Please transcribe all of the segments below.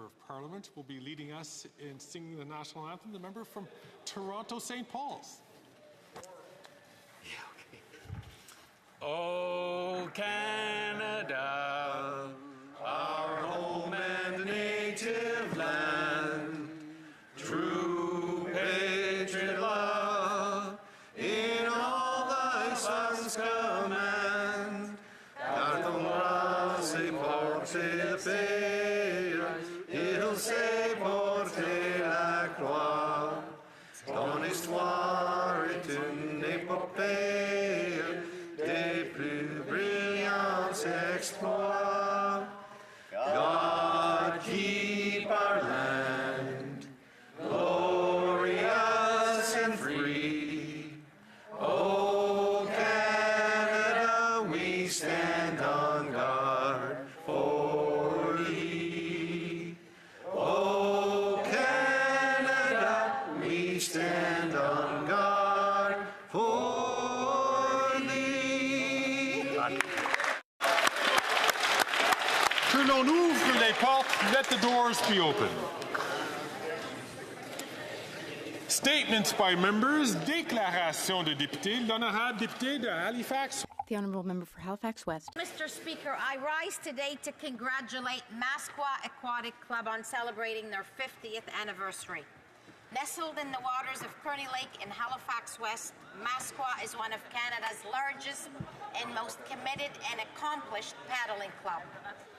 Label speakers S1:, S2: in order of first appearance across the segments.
S1: Member of Parliament will be leading us in singing the national anthem. The member from Toronto St. Paul's.
S2: Oh, Canada, our home and native land, true patriot love, in all thy sons command. Garde-moi, c'est porter le pays, il sait porter la croix. Ton histoire est une épopée des plus brillants exploits. God keep our land glorious and free. Oh, Canada, we stand on guard for thee. Oh, Canada, we stand on guard for thee.
S1: Que l'on ouvre les portes, let the doors be open. Statements by members, déclaration de députés, l'honorable député de Halifax.
S3: The Honourable Member for Halifax West.
S4: Mr. Speaker, I rise today to congratulate Masqua Aquatic Club on celebrating their 50th anniversary. Nestled in the waters of Kearney Lake in Halifax West, Masqua is one of Canada's largest and most committed and accomplished paddling club.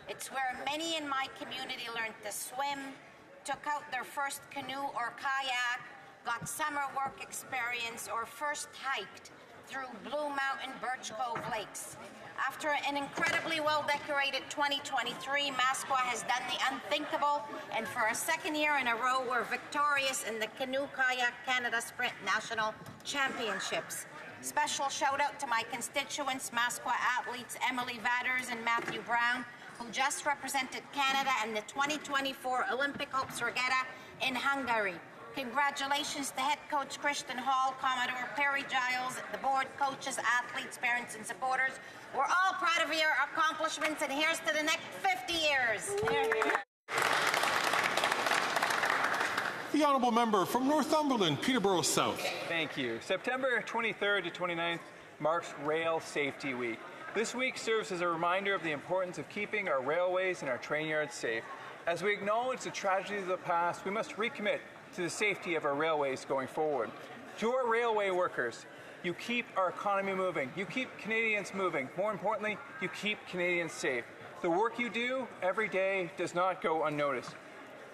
S4: It's where many in my community learned to swim, took out their first canoe or kayak, got summer work experience, or first hiked through Blue Mountain Birch Cove Lakes. After an incredibly well-decorated 2023, Masqua has done the unthinkable, and for a second year in a row, we're victorious in the Canoe Kayak Canada Sprint National Championships. Special shout-out to my constituents, Masqua athletes Emily Vadders and Matthew Brown, who just represented Canada in the 2024 Olympic Hopes Regatta in Hungary. Congratulations to head coach Christian Hall, Commodore Perry Giles, the board, coaches, athletes, parents, and supporters. We're all proud of your accomplishments, and here's to the next 50 years.
S1: The Honourable Member from Northumberland, Peterborough South.
S5: Thank you. September 23rd to 29th marks Rail Safety Week. This week serves as a reminder of the importance of keeping our railways and our train yards safe. As we acknowledge the tragedies of the past, we must recommit to the safety of our railways going forward. To our railway workers, you keep our economy moving. You keep Canadians moving. More importantly, you keep Canadians safe. The work you do every day does not go unnoticed.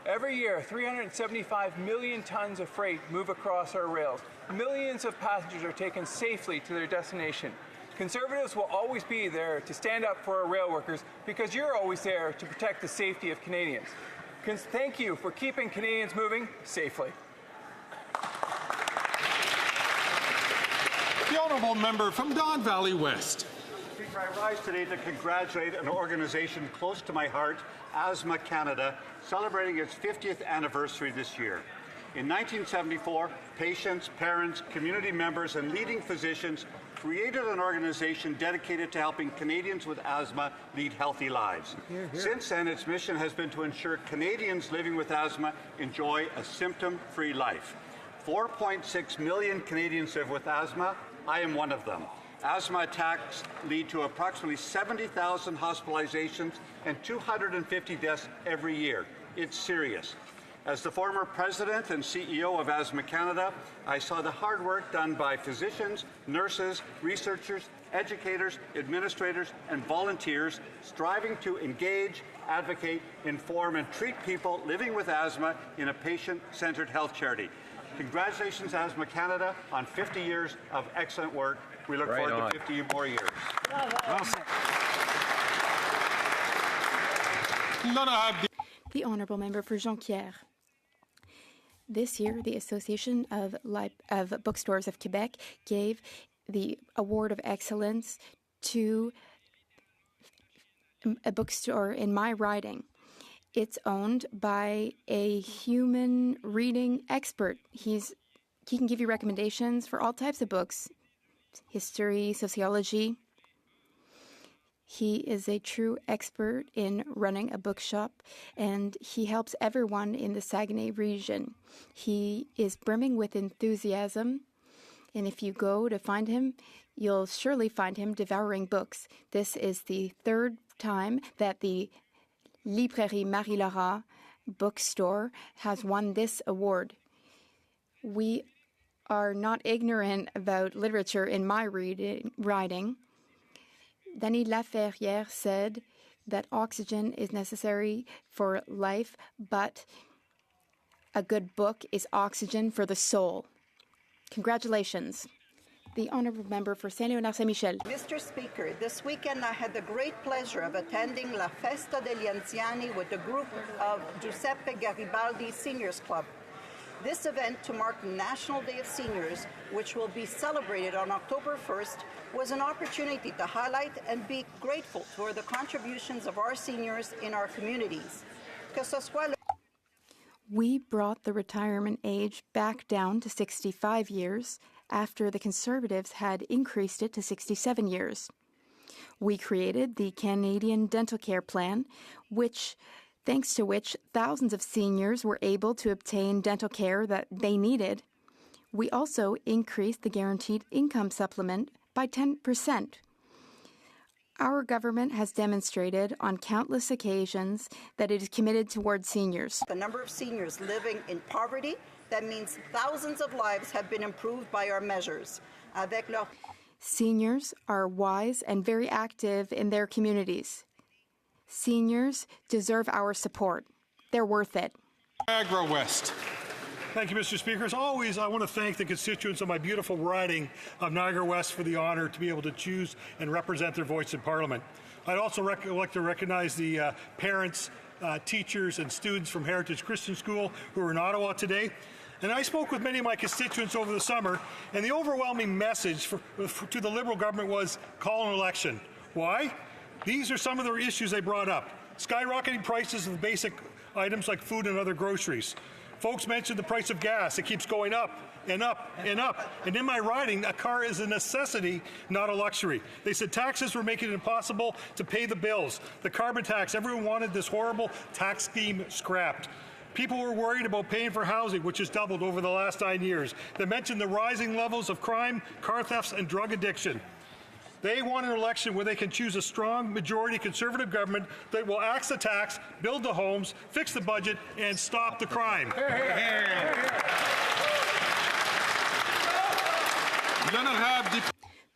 S5: Every year, 375 million tons of freight move across our rails. Millions of passengers are taken safely to their destination. Conservatives will always be there to stand up for our rail workers because you're always there to protect the safety of Canadians. Thank you for keeping Canadians moving safely.
S1: The Honourable Member from Don Valley West.
S6: Speaker, I rise today to congratulate an organization close to my heart, Asthma Canada, celebrating its 50th anniversary this year. In 1974, patients, parents, community members, and leading physicians created an organization dedicated to helping Canadians with asthma lead healthy lives. Since then, its mission has been to ensure Canadians living with asthma enjoy a symptom-free life. 4.6 million Canadians live with asthma. I am one of them. Asthma attacks lead to approximately 70,000 hospitalizations and 250 deaths every year. It's serious. As the former president and CEO of Asthma Canada, I saw the hard work done by physicians, nurses, researchers, educators, administrators, and volunteers striving to engage, advocate, inform, and treat people living with asthma in a patient-centered health charity. Congratulations, Asthma Canada, on 50 years of excellent work. We look forward to 50 more years.
S3: The Honourable Member for Jonquière. This year, the Association of Bookstores of Quebec gave the Award of Excellence to a bookstore in my riding. It's owned by a human reading expert. He can give you recommendations for all types of books, history, sociology. He is a true expert in running a bookshop, and he helps everyone in the Saguenay region. He is brimming with enthusiasm, and if you go to find him, you'll surely find him devouring books. This is the third time that the Librairie Marie-Laura bookstore has won this award. We are not ignorant about literature in my writing. Denis Laferrière said that oxygen is necessary for life, but a good book is oxygen for the soul. Congratulations. The Honourable Member for Saint-Léonard-Saint-Michel.
S7: Mr. Speaker, this weekend I had the great pleasure of attending La Festa degli Anziani with the group of Giuseppe Garibaldi Seniors Club. This event to mark the National Day of Seniors, which will be celebrated on October 1st, was an opportunity to highlight and be grateful for the contributions of our seniors in our communities. Que ce soit
S3: We brought the retirement age back down to 65 years after the Conservatives had increased it to 67 years. We created the Canadian Dental Care Plan, thanks to which thousands of seniors were able to obtain dental care that they needed. We also increased the guaranteed income supplement by 10%. Our government has demonstrated on countless occasions that it is committed towards seniors.
S7: the number of seniors living in poverty, that means thousands of lives have been improved by our measures.
S3: Seniors are wise and very active in their communities. Seniors deserve our support. They're worth it.
S1: Niagara West.
S8: Thank you, Mr. Speaker. As always, I want to thank the constituents of my beautiful riding of Niagara West for the honour to be able to choose and represent their voice in Parliament. I'd also like to recognize the parents, teachers, and students from Heritage Christian School who are in Ottawa today. And I spoke with many of my constituents over the summer, and the overwhelming message to the Liberal government was call an election. Why? These are some of the issues they brought up. Skyrocketing prices of basic items like food and other groceries. Folks mentioned the price of gas. It keeps going up and up and up. And in my riding, a car is a necessity, not a luxury. They said taxes were making it impossible to pay the bills. The carbon tax, everyone wanted this horrible tax scheme scrapped. People were worried about paying for housing, which has doubled over the last 9 years. They mentioned the rising levels of crime, car thefts, and drug addiction. They want an election where they can choose a strong majority Conservative government that will axe the tax, build the homes, fix the budget, and stop the crime.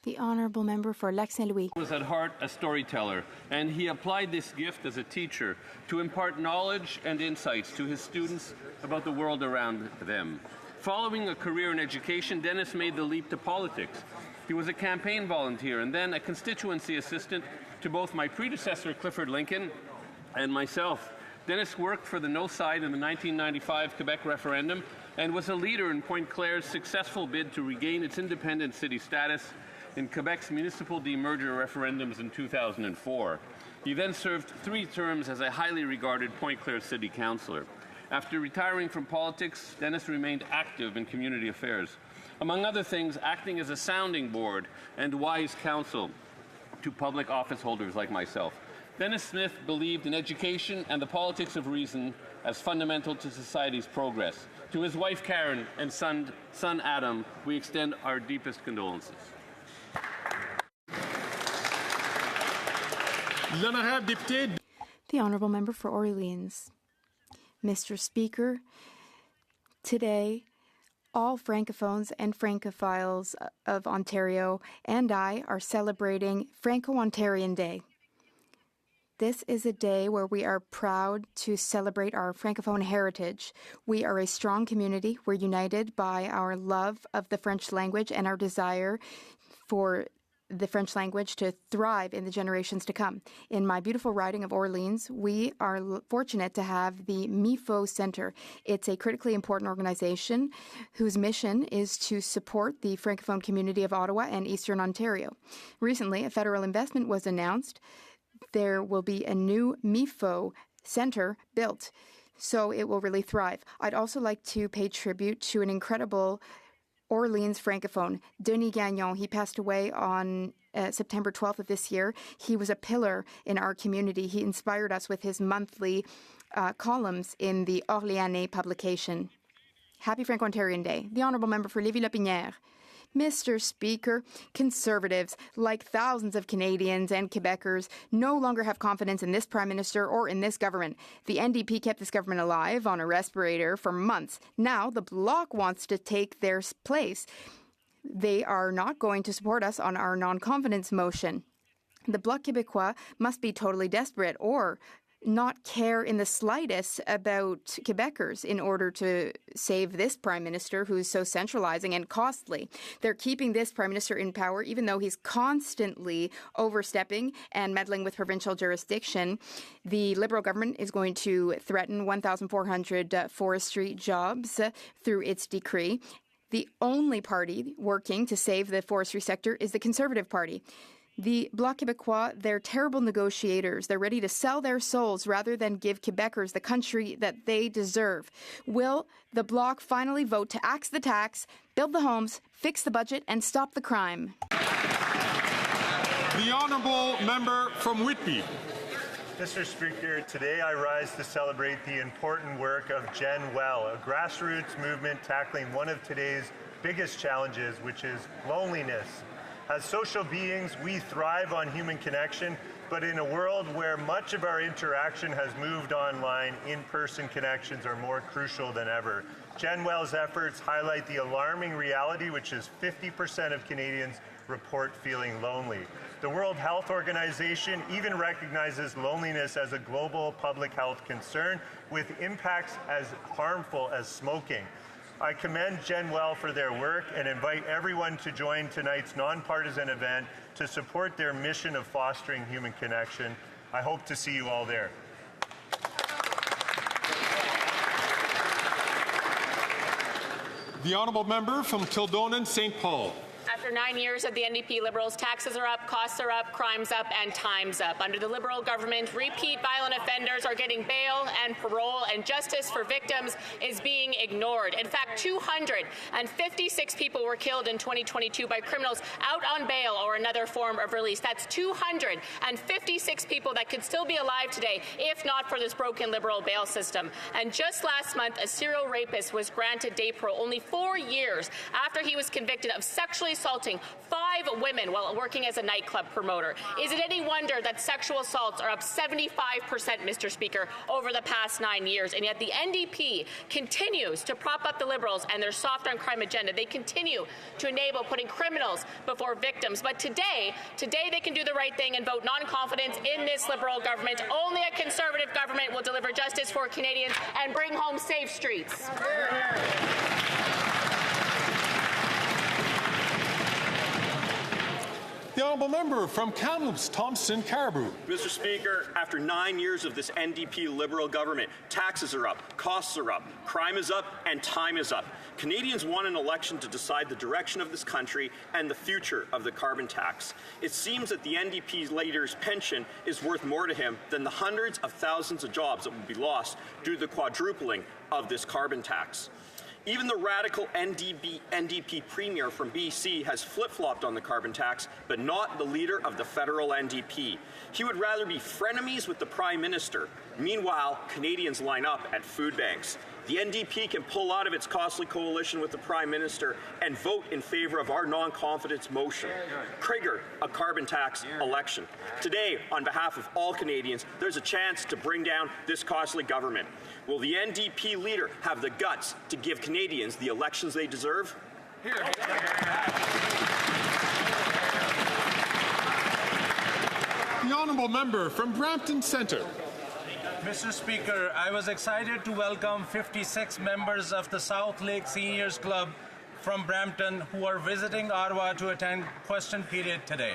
S3: The Honourable Member for Lac-Saint-Louis.
S9: Was at heart a storyteller, and he applied this gift as a teacher to impart knowledge and insights to his students about the world around them. Following a career in education, Dennis made the leap to politics. He was a campaign volunteer and then a constituency assistant to both my predecessor, Clifford Lincoln, and myself. Dennis worked for the No side in the 1995 Quebec referendum and was a leader in Pointe Claire's successful bid to regain its independent city status in Quebec's municipal demerger referendums in 2004. He then served 3 terms as a highly regarded Pointe Claire city councillor. After retiring from politics, Dennis remained active in community affairs. Among other things, acting as a sounding board and wise counsel to public office holders like myself. Dennis Smith believed in education and the politics of reason as fundamental to society's progress. To his wife Karen and son Adam, we extend our deepest condolences.
S3: The Honourable Member for Orleans. Mr. Speaker, today, all Francophones and Francophiles of Ontario and I are celebrating Franco-Ontarian Day. This is a day where we are proud to celebrate our Francophone heritage. We are a strong community. We're united by our love of the French language and our desire for the French language to thrive in the generations to come. In my beautiful riding of Orleans, we are fortunate to have the MIFO Centre. It's a critically important organization whose mission is to support the Francophone community of Ottawa and Eastern Ontario. Recently, a federal investment was announced. There will be a new MIFO Centre built, so it will really thrive. I'd also like to pay tribute to an incredible Orleans Francophone, Denis Gagnon. He passed away on September 12th of this year. He was a pillar in our community. He inspired us with his monthly columns in the Orléanais publication. Happy Franco-Ontarian Day. The Honourable Member for Lévis-Lotbinière. Mr. Speaker, Conservatives, like thousands of Canadians and Quebecers, no longer have confidence in this Prime Minister or in this government. The NDP kept this government alive on a respirator for months. Now the Bloc wants to take their place. They are not going to support us on our non-confidence motion. The Bloc Québécois must be totally desperate or not care in the slightest about Quebecers in order to save this Prime Minister who's so centralizing and costly. They're keeping this Prime Minister in power even though he's constantly overstepping and meddling with provincial jurisdiction. The Liberal government is going to threaten 1,400 forestry jobs through its decree. The only party working to save the forestry sector is the Conservative Party. The Bloc Québécois, they're terrible negotiators. They're ready to sell their souls rather than give Quebecers the country that they deserve. Will the Bloc finally vote to axe the tax, build the homes, fix the budget, and stop the crime?
S1: The Honourable Member from Whitby.
S10: Mr. Speaker, today I rise to celebrate the important work of Gen Well, a grassroots movement tackling one of today's biggest challenges, which is loneliness. As social beings, we thrive on human connection, but in a world where much of our interaction has moved online, in-person connections are more crucial than ever. Gen Well's efforts highlight the alarming reality, which is 50% of Canadians report feeling lonely. The World Health Organization even recognizes loneliness as a global public health concern with impacts as harmful as smoking. I commend Gen Well for their work and invite everyone to join tonight's nonpartisan event to support their mission of fostering human connection. I hope to see you all there.
S1: The Honourable Member from Kildonan, St. Paul.
S11: After 9 years of the NDP Liberals, taxes are up, costs are up, crime's up, and time's up. Under the Liberal government, repeat violent offenders are getting bail and parole, and justice for victims is being ignored. In fact, 256 people were killed in 2022 by criminals out on bail or another form of release. That's 256 people that could still be alive today if not for this broken Liberal bail system. And just last month, a serial rapist was granted day parole only 4 years after he was convicted of sexually assaulting 5 women while working as a nightclub promoter. Is it any wonder that sexual assaults are up 75%, Mr. Speaker, over the past 9 years? And yet the NDP continues to prop up the Liberals and their soft on crime agenda. They continue to enable putting criminals before victims. But today they can do the right thing and vote non-confidence in this Liberal government. Only a Conservative government will deliver justice for Canadians and bring home safe streets.
S1: The Honourable Member from Kamloops, Thompson, Caribou.
S12: Mr. Speaker, after 9 years of this NDP Liberal government, taxes are up, costs are up, crime is up, and time is up. Canadians won an election to decide the direction of this country and the future of the carbon tax. It seems that the NDP leader's pension is worth more to him than the hundreds of thousands of jobs that will be lost due to the quadrupling of this carbon tax. Even the radical NDP premier from BC has flip-flopped on the carbon tax, but not the leader of the federal NDP. He would rather be frenemies with the Prime Minister. Meanwhile, Canadians line up at food banks. The NDP can pull out of its costly coalition with the Prime Minister and vote in favour of our non-confidence motion. Trigger a carbon tax election. Today, on behalf of all Canadians, there's a chance to bring down this costly government. Will the NDP leader have the guts to give Canadians the elections they deserve?
S1: The Honourable Member from Brampton Centre.
S13: Mr. Speaker, I was excited to welcome 56 members of the South Lake Seniors Club from Brampton who are visiting Ottawa to attend question period today.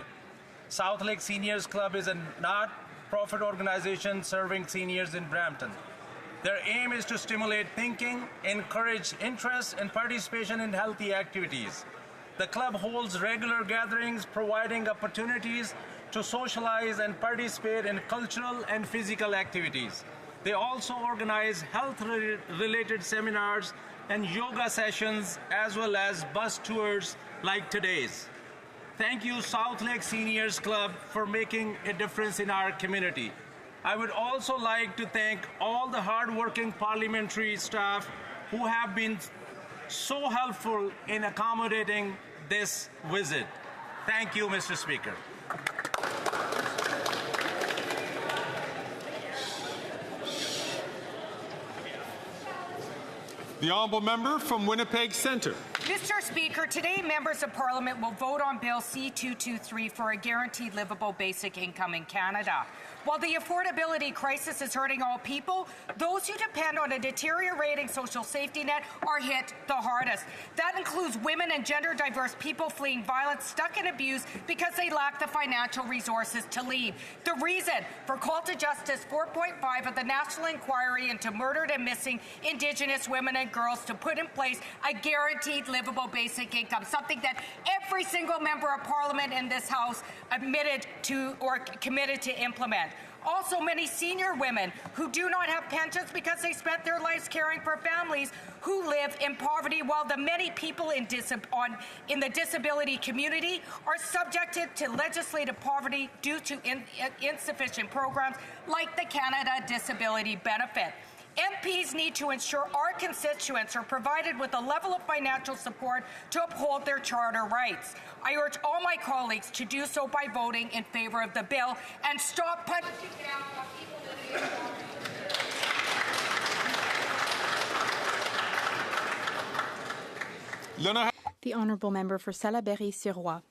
S13: South Lake Seniors Club is a not-profit organization serving seniors in Brampton. Their aim is to stimulate thinking, encourage interest and participation in healthy activities. The club holds regular gatherings, providing opportunities to socialize and participate in cultural and physical activities. They also organize health-related seminars and yoga sessions, as well as bus tours like today's. Thank you, South Lake Seniors Club, for making a difference in our community. I would also like to thank all the hardworking parliamentary staff who have been so helpful in accommodating this visit. Thank you, Mr. Speaker.
S1: The honourable member from Winnipeg Centre.
S14: Mr. Speaker, today members of Parliament will vote on Bill C-223 for a guaranteed livable basic income in Canada. While the affordability crisis is hurting all people, those who depend on a deteriorating social safety net are hit the hardest. That includes women and gender-diverse people fleeing violence, stuck in abuse because they lack the financial resources to leave. The reason for Call to Justice 4.5 of the National Inquiry into Murdered and Missing Indigenous Women and Girls to put in place a guaranteed livable basic income, something that every single member of Parliament in this House admitted to or committed to implement. Also, many senior women who do not have pensions because they spent their lives caring for families who live in poverty, while the many people in the disability community are subjected to legislative poverty due to insufficient programs like the Canada Disability Benefit. MPs need to ensure our constituents are provided with a level of financial support to uphold their charter rights. I urge all my colleagues to do so by voting in favour of the bill and stop punching down on people living in
S3: The honourable member for Salaberry-sur-Roi.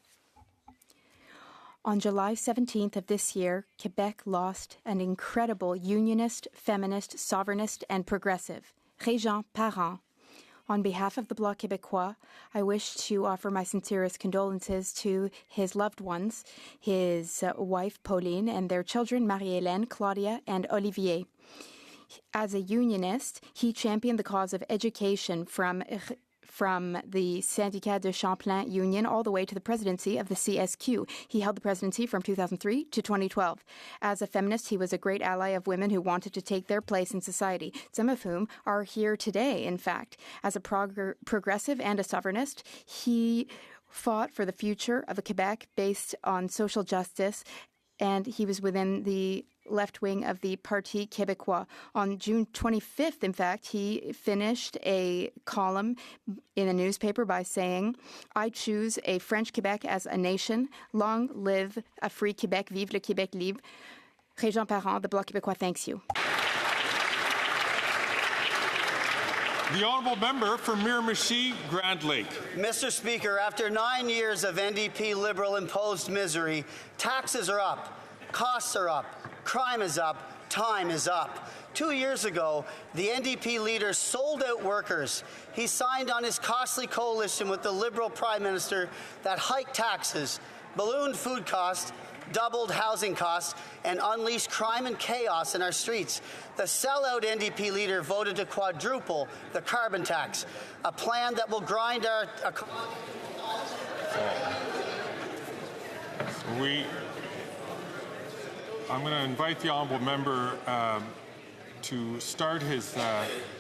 S3: On July 17th of this year, Quebec lost an incredible unionist, feminist, sovereignist, and progressive, Régent Parent. On behalf of the Bloc Québécois, I wish to offer my sincerest condolences to his loved ones, his wife Pauline, and their children Marie-Hélène, Claudia, and Olivier. As a unionist, he championed the cause of education from the Syndicat de Champlain Union all the way to the presidency of the CSQ. He held the presidency from 2003 to 2012. As a feminist, he was a great ally of women who wanted to take their place in society, some of whom are here today, in fact. As a progressive and a sovereignist, he fought for the future of a Quebec based on social justice, and he was within the left wing of the Parti Québécois. On June 25th, in fact, he finished a column in a newspaper by saying, "I choose a French Quebec as a nation. Long live a free Quebec. Vive le Québec libre." Régent Parent, the Bloc Québécois, thanks you.
S1: The honourable member for Miramichi Grand Lake.
S15: Mr. Speaker, after 9 years of NDP Liberal imposed misery, taxes are up, costs are up, crime is up, time is up. 2 years ago, the NDP leader sold out workers. He signed on his costly coalition with the Liberal Prime Minister that hiked taxes, ballooned food costs, doubled housing costs, and unleashed crime and chaos in our streets. The sellout NDP leader voted to quadruple the carbon tax, a plan that will grind our
S1: I'm going to invite the honourable member to start his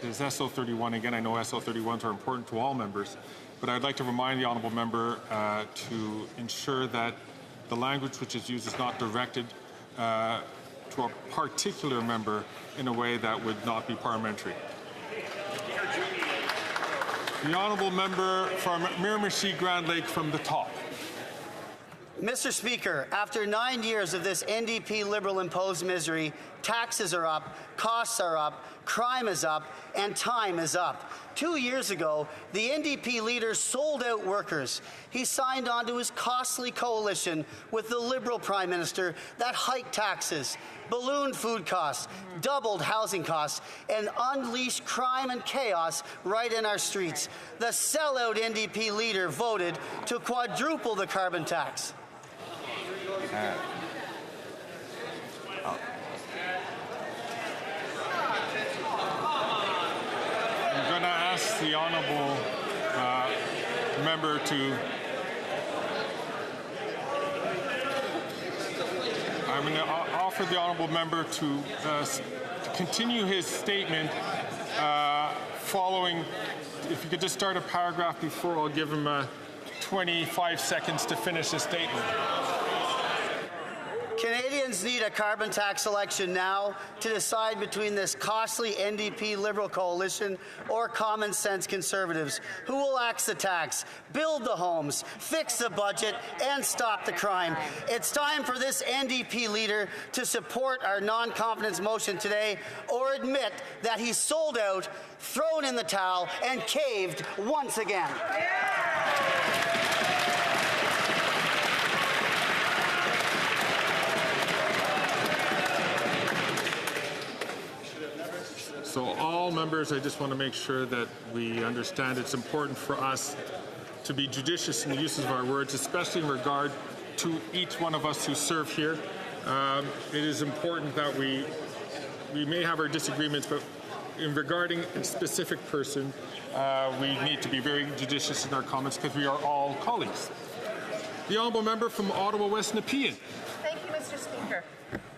S1: SO31. Again, I know SO31s are important to all members, but I'd like to remind the honourable member to ensure that the language which is used is not directed to a particular member in a way that would not be parliamentary. The honourable member from Miramichi Grand Lake from the top.
S15: Mr. Speaker, after 9 years of this NDP Liberal imposed misery, taxes are up, costs are up, crime is up, and time is up. 2 years ago, the NDP leader sold out workers. He signed on to his costly coalition with the Liberal Prime Minister that hiked taxes, ballooned food costs, doubled housing costs, and unleashed crime and chaos right in our streets. The sellout NDP leader voted to quadruple the carbon tax.
S1: I'm going to ask the honourable member to. I'm going to offer the honourable member to continue his statement following. If you could just start a paragraph before, I'll give him 25 seconds to finish his statement.
S15: Canadians need a carbon tax election now to decide between this costly NDP Liberal coalition or common sense Conservatives who will axe the tax, build the homes, fix the budget, and stop the crime. It's time for this NDP leader to support our non-confidence motion today or admit that he's sold out, thrown in the towel, and caved once again.
S1: So all members, I just want to make sure that we understand it's important for us to be judicious in the uses of our words, especially in regard to each one of us who serve here. It is important that we may have our disagreements, but in regarding a specific person, we need to be very judicious in our comments because we are all colleagues. The honourable member from Ottawa West Nepean.
S16: Thank you, Mr. Speaker.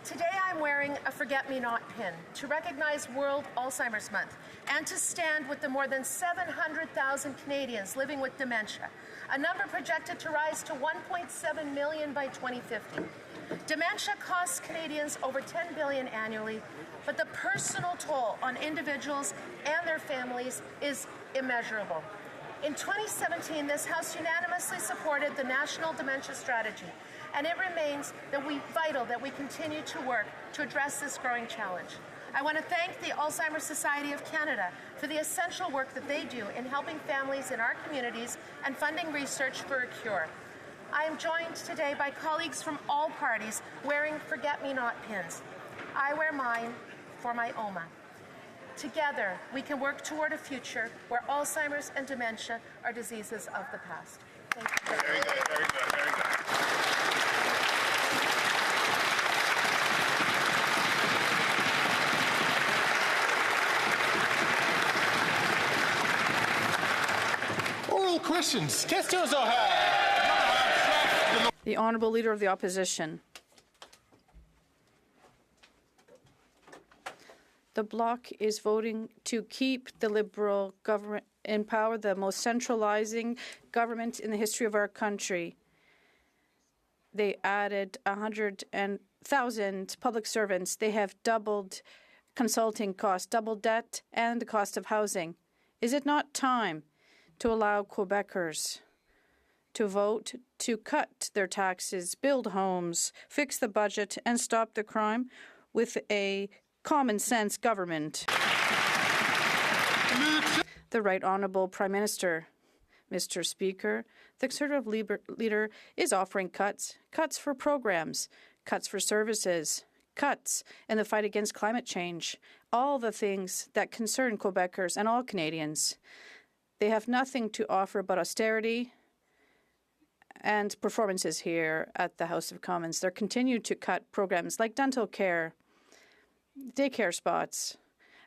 S16: Today I'm wearing a Forget-Me-Not pin to recognize World Alzheimer's Month and to stand with the more than 700,000 Canadians living with dementia, a number projected to rise to 1.7 million by 2050. Dementia costs Canadians over $10 billion annually, but the personal toll on individuals and their families is immeasurable. In 2017, this House unanimously supported the National Dementia Strategy, and it remains vital that we continue to work to address this growing challenge. I want to thank the Alzheimer's Society of Canada for the essential work that they do in helping families in our communities and funding research for a cure. I am joined today by colleagues from all parties wearing Forget-Me-Not pins. I wear mine for my OMA. Together, we can work toward a future where Alzheimer's and dementia are diseases of the past. Thank you.
S1: Very good, very good, very good. Oral questions. Questions orales.
S17: The Honourable Leader of the Opposition. The Bloc is voting to keep the Liberal government in power, the most centralizing government in the history of our country. They added 100,000 public servants. They have doubled consulting costs, doubled debt, and the cost of housing. Is it not time to allow Quebecers to vote to cut their taxes, build homes, fix the budget, and stop the crime with a common sense government? The Right Honourable Prime Minister. Mr. Speaker, the Conservative leader is offering cuts for programs, cuts for services, cuts in the fight against climate change, all the things that concern Quebecers and all Canadians. They have nothing to offer but austerity and performances here at the House of Commons. They're continued to cut programs like dental care, daycare spots,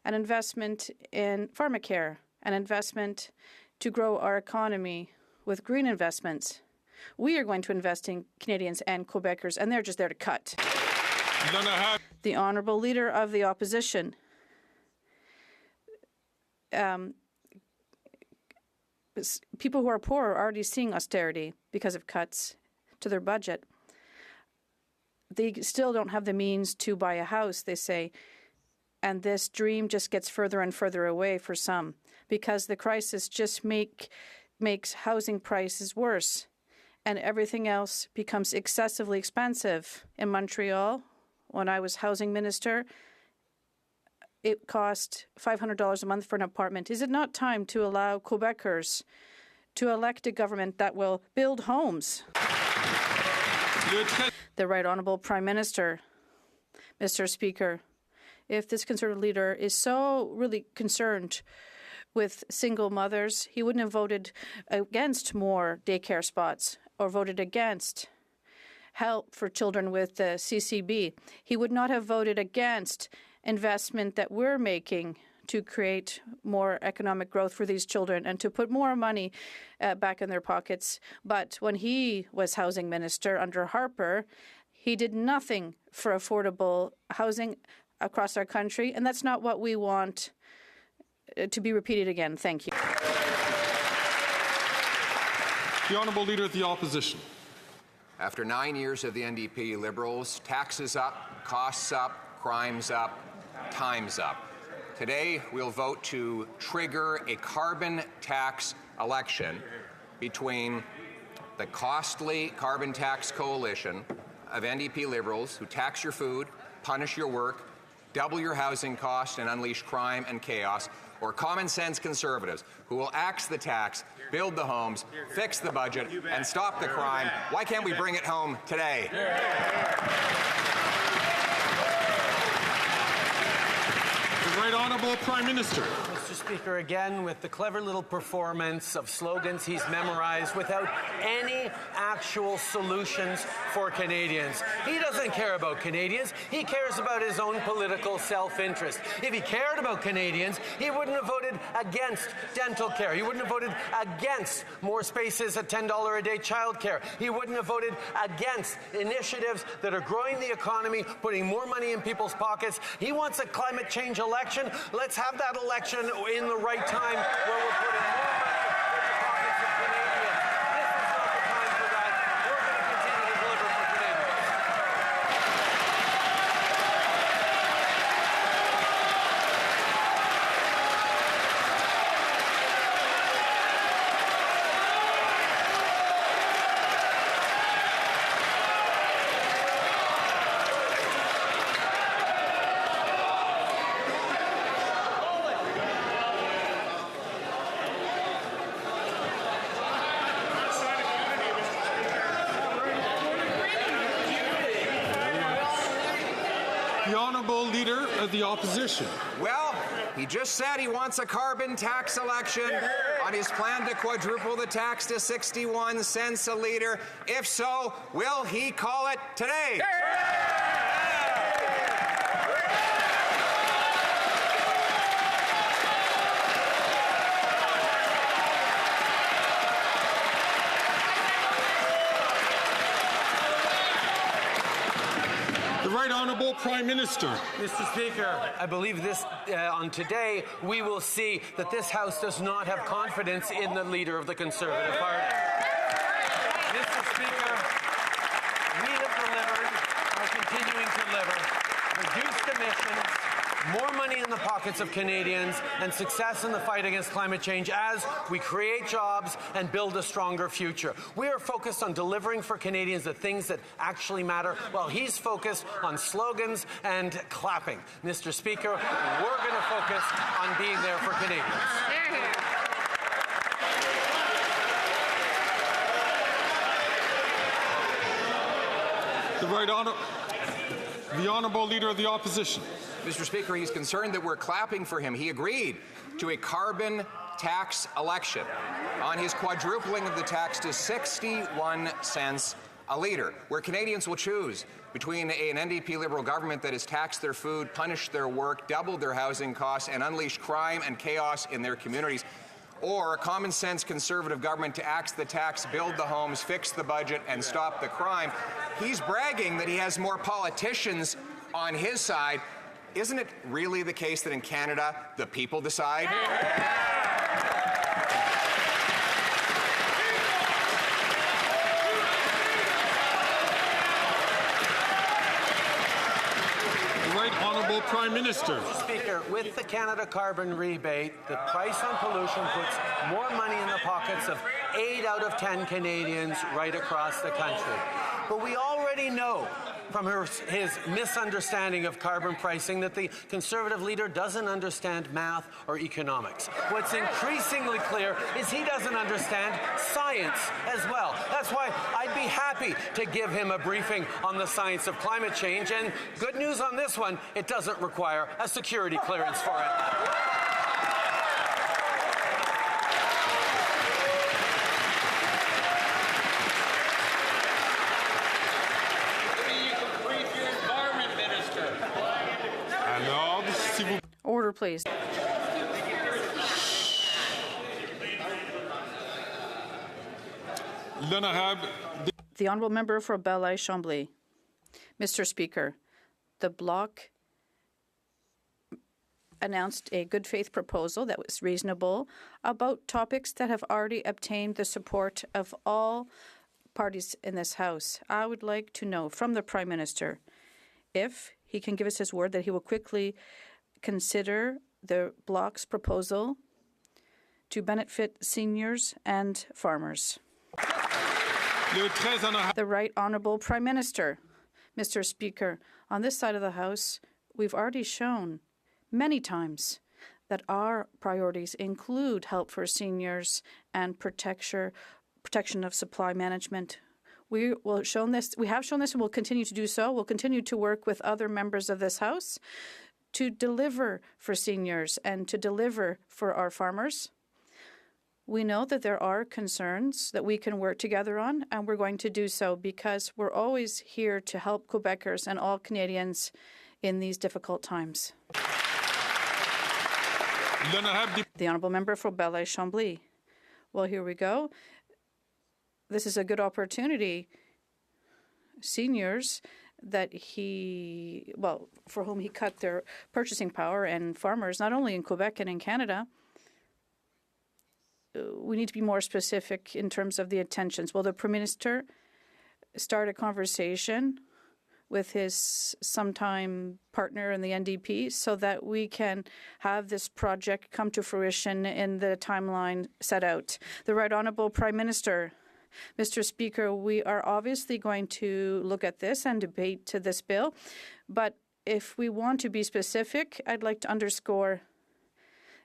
S17: an investment in pharmacare, an investment to grow our economy with green investments. We are going to invest in Canadians and Quebecers, and they're just there to cut. The Honourable Leader of the Opposition. People who are poor are already seeing austerity because of cuts to their budget. They still don't have the means to buy a house, they say, and this dream just gets further and further away for some because the crisis just makes housing prices worse and everything else becomes excessively expensive. In Montreal, when I was housing minister, it cost $500 a month for an apartment. Is it not time to allow Quebecers to elect a government that will build homes? The Right Honourable Prime Minister. Mr. Speaker, if this Conservative leader is so really concerned with single mothers, he wouldn't have voted against more daycare spots or voted against help for children with CCB. He would not have voted against investment that we're making to create more economic growth for these children and to put more money back in their pockets. But when he was housing minister under Harper, he did nothing for affordable housing across our country, and that's not what we want to be repeated again. Thank you.
S1: The Honourable Leader of the Opposition.
S18: After 9 years of the NDP Liberals, taxes up, costs up, crimes up, time's up. Today, we'll vote to trigger a carbon tax election between the costly carbon tax coalition of NDP Liberals who tax your food, punish your work, double your housing costs, and unleash crime and chaos, or common sense Conservatives who will axe the tax, build the homes, fix the budget, and stop the crime. Why can't we bring it home today?
S1: The Right Honourable Prime Minister.
S19: Mr. Speaker, again, with the clever little performance of slogans he's memorized without any actual solutions for Canadians. He doesn't care about Canadians. He cares about his own political self-interest. If he cared about Canadians, he wouldn't have voted against dental care. He wouldn't have voted against more spaces at $10 a day childcare. He wouldn't have voted against initiatives that are growing the economy, putting more money in people's pockets. He wants a climate change election. Let's have that election in the right time where we're putting more money in the pockets of Canadians. This is not the time for that. We're going to continue to deliver for Canadians.
S1: The Honourable Leader of the Opposition.
S18: Well, he just said he wants a carbon tax election on his plan to quadruple the tax to 61 cents a litre. If so, will he call it today?
S1: The Right Honourable Prime Minister.
S19: Mr. Speaker, I believe this on today we will see that this House does not have confidence in the leader of the Conservative Party. Mr. Speaker, we have delivered, are continuing to deliver, reduced emissions, more money in the pockets of Canadians, and success in the fight against climate change as we create jobs and build a stronger future. We are focused on delivering for Canadians the things that actually matter, while he's focused on slogans and clapping. Mr. Speaker, we're going to focus on being there for Canadians.
S1: The Honourable Leader of the Opposition.
S18: Mr. Speaker, he's concerned that we're clapping for him. He agreed to a carbon tax election on his quadrupling of the tax to 61 cents a litre, where Canadians will choose between an NDP Liberal government that has taxed their food, punished their work, doubled their housing costs, and unleashed crime and chaos in their communities, or a common sense Conservative government to axe the tax, build the homes, fix the budget, and stop the crime. He's bragging that he has more politicians on his side. Isn't it really the case that in Canada, the people decide?
S1: The Right Honourable Prime Minister.
S19: Speaker, with the Canada carbon rebate, the price on pollution puts more money in the pockets of 8 out of 10 Canadians right across the country. But we already know from his misunderstanding of carbon pricing that the Conservative leader doesn't understand math or economics. What's increasingly clear is he doesn't understand science as well. That's why I'd be happy to give him a briefing on the science of climate change. And good news on this one, it doesn't require a security clearance for it.
S17: Order, please. The Honourable Member for Belleuil-Chambly. Mr. Speaker, the Bloc announced a good faith proposal that was reasonable about topics that have already obtained the support of all parties in this House. I would like to know from the Prime Minister if he can give us his word that he will quickly consider the Bloc's proposal to benefit seniors and farmers. The Right Honourable Prime Minister. Mr. Speaker, on this side of the House, we've already shown many times that our priorities include help for seniors and protection of supply management. We have shown this and will continue to do so. We'll continue to work with other members of this House to deliver for seniors and to deliver for our farmers. We know that there are concerns that we can work together on, and we're going to do so because we're always here to help Quebecers and all Canadians in these difficult times. The Honourable Member for Belleuil-Chambly. Well, here we go. This is a good opportunity. Seniors for whom he cut their purchasing power, and farmers, not only in Quebec and in Canada, we need to be more specific in terms of the intentions. Will the Prime Minister start a conversation with his sometime partner in the NDP so that we can have this project come to fruition in the timeline set out? The Right Honourable Prime Minister. Mr. Speaker, we are obviously going to look at this and debate this bill, but if we want to be specific, I'd like to underscore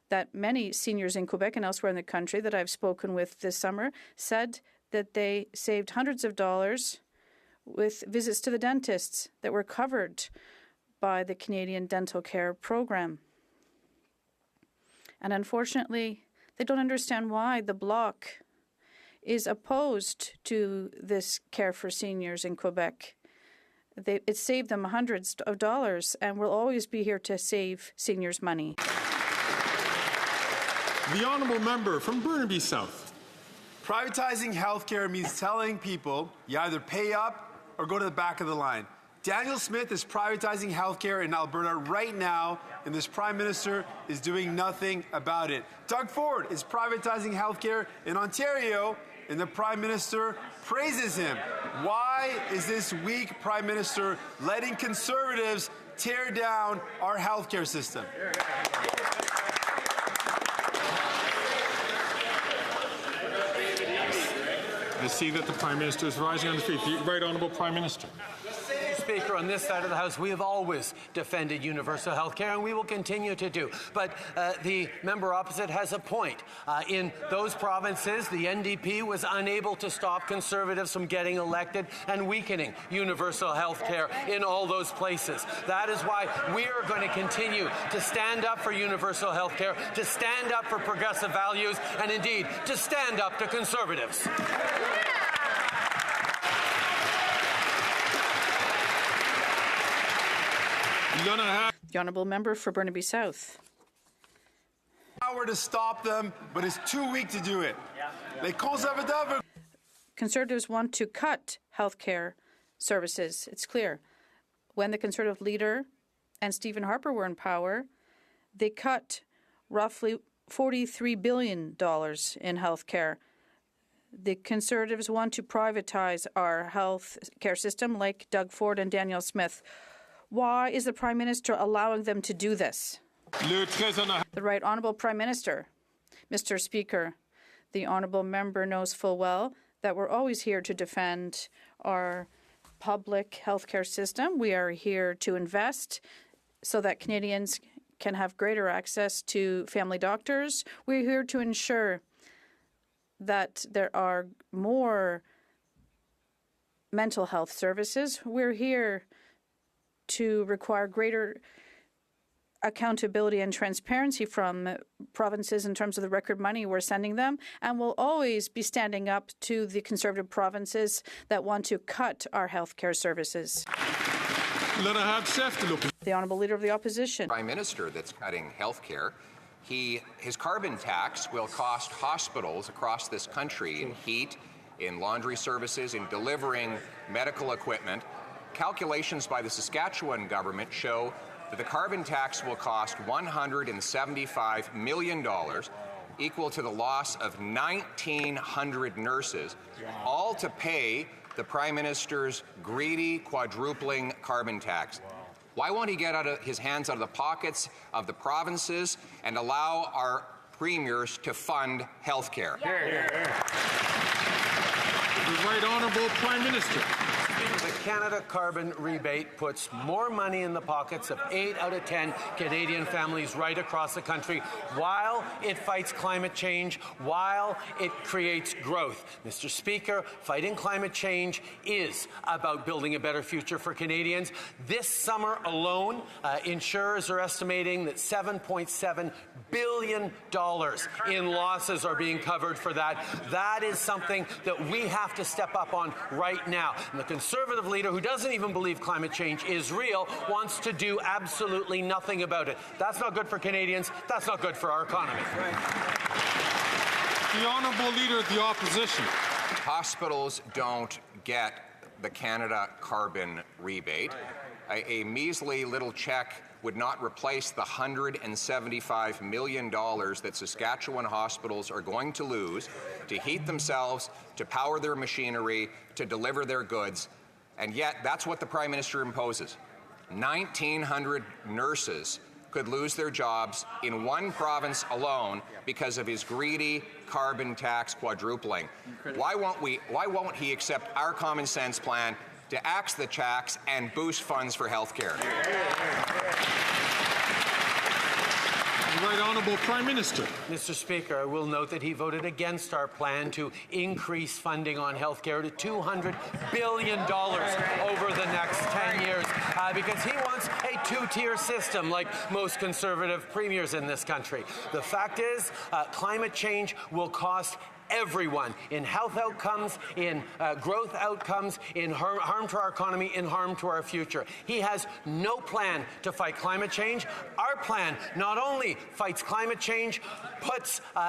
S17: that many seniors in Quebec and elsewhere in the country that I've spoken with this summer said that they saved hundreds of dollars with visits to the dentists that were covered by the Canadian Dental Care Program. And unfortunately, they don't understand why the Bloc is opposed to this care for seniors in Quebec. It saved them hundreds of dollars, and we'll always be here to save seniors money.
S1: The Honourable Member from Burnaby South.
S20: Privatizing healthcare means telling people you either pay up or go to the back of the line. Daniel Smith is privatizing healthcare in Alberta right now, and this Prime Minister is doing nothing about it. Doug Ford is privatizing healthcare in Ontario, and the Prime Minister praises him. Why is this weak Prime Minister letting Conservatives tear down our healthcare system?
S1: I see that the Prime Minister is rising on his feet. The Right Honourable Prime Minister.
S19: Speaker, on this side of the House, we have always defended universal health care, and we will continue to do. But the member opposite has a point. In those provinces, the NDP was unable to stop Conservatives from getting elected and weakening universal health care in all those places. That is why we are going to continue to stand up for universal health care, to stand up for progressive values, and indeed, to stand up to Conservatives.
S17: The Honourable Member for Burnaby South.
S20: Power to stop them, but it's too weak to do it. Les conservateurs.
S17: Conservatives want to cut health care services. It's clear. When the Conservative leader and Stephen Harper were in power, they cut roughly $43 billion in health care. The Conservatives want to privatize our health care system like Doug Ford and Daniel Smith. Why is the Prime Minister allowing them to do this? The Right Honourable Prime Minister. Mr. Speaker, the Honourable Member knows full well that we're always here to defend our public healthcare system. We are here to invest so that Canadians can have greater access to family doctors. We're here to ensure that there are more mental health services. We're here to require greater accountability and transparency from provinces in terms of the record money we're sending them, and we'll always be standing up to the Conservative provinces that want to cut our health care services. The Honourable Leader of the Opposition.
S18: Prime Minister that's cutting health care. His carbon tax will cost hospitals across this country in heat, in laundry services, in delivering medical equipment. Calculations by the Saskatchewan government show that the carbon tax will cost $175 million, equal to the loss of 1,900 nurses, all to pay the Prime Minister's greedy quadrupling carbon tax. Why won't he get his hands out of the pockets of the provinces and allow our premiers to fund health care?
S1: The Right Honourable Prime Minister.
S19: The Canada carbon rebate puts more money in the pockets of 8 out of 10 Canadian families right across the country while it fights climate change, while it creates growth. Mr. Speaker, fighting climate change is about building a better future for Canadians. This summer alone, insurers are estimating that $7.7 billion in losses are being covered for that. That is something that we have to step up on right now. And the Conservative leader, who doesn't even believe climate change is real, wants to do absolutely nothing about it. That's not good for Canadians. That's not good for our economy.
S1: The Honourable Leader of the Opposition.
S18: Hospitals don't get the Canada carbon rebate. A measly little check would not replace the $175 million that Saskatchewan hospitals are going to lose to heat themselves, to power their machinery, to deliver their goods. And yet, that's what the Prime Minister imposes. 1,900 nurses could lose their jobs in one province alone because of his greedy carbon tax quadrupling. Why won't he accept our common sense plan to axe the tax and boost funds for health care?
S1: Right Honourable Prime Minister.
S19: Mr. Speaker, I will note that he voted against our plan to increase funding on health care to $200 billion over the next 10 years because he wants a two-tier system like most Conservative premiers in this country. The fact is, climate change will cost everyone in health outcomes, in growth outcomes, in harm to our economy, in harm to our future. He has no plan to fight climate change. Our plan not only fights climate change,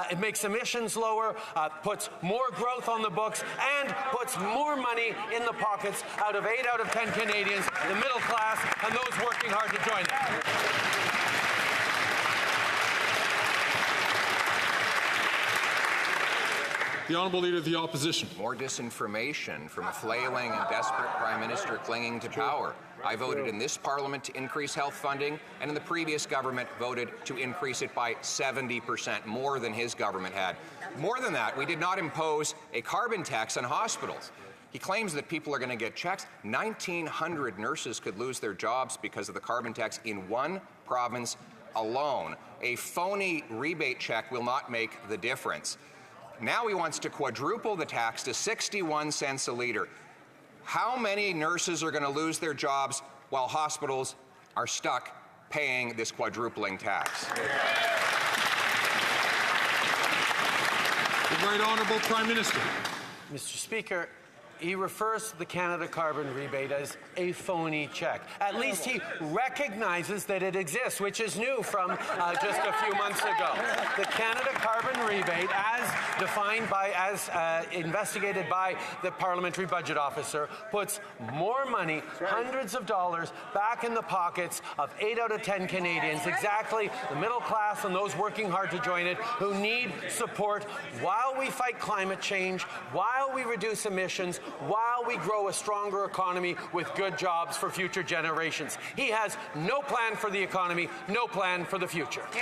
S19: it makes emissions lower, puts more growth on the books, and puts more money in the pockets out of 8 out of 10 Canadians, the middle class, and those working hard to join it.
S1: The Honourable Leader of the Opposition.
S18: More disinformation from a flailing and desperate Prime Minister clinging to power. I voted in this Parliament to increase health funding, and in the previous government voted to increase it by 70%, more than his government had. More than that, we did not impose a carbon tax on hospitals. He claims that people are going to get checks. 1,900 nurses could lose their jobs because of the carbon tax in one province alone. A phony rebate check will not make the difference. Now he wants to quadruple the tax to 61 cents a litre. How many nurses are going to lose their jobs while hospitals are stuck paying this quadrupling tax?
S1: The Right Honourable Prime Minister.
S19: Mr. Speaker, he refers to the Canada carbon rebate as a phony check. At least he recognizes that it exists, which is new from just a few months ago. The Canada carbon rebate, as defined by, investigated by the Parliamentary Budget Officer, puts more money, hundreds of dollars, back in the pockets of 8 out of 10 Canadians, exactly the middle class and those working hard to join it, who need support while we fight climate change, while we reduce emissions, while we grow a stronger economy with good jobs for future generations. He has no plan for the economy, no plan for the future.
S1: The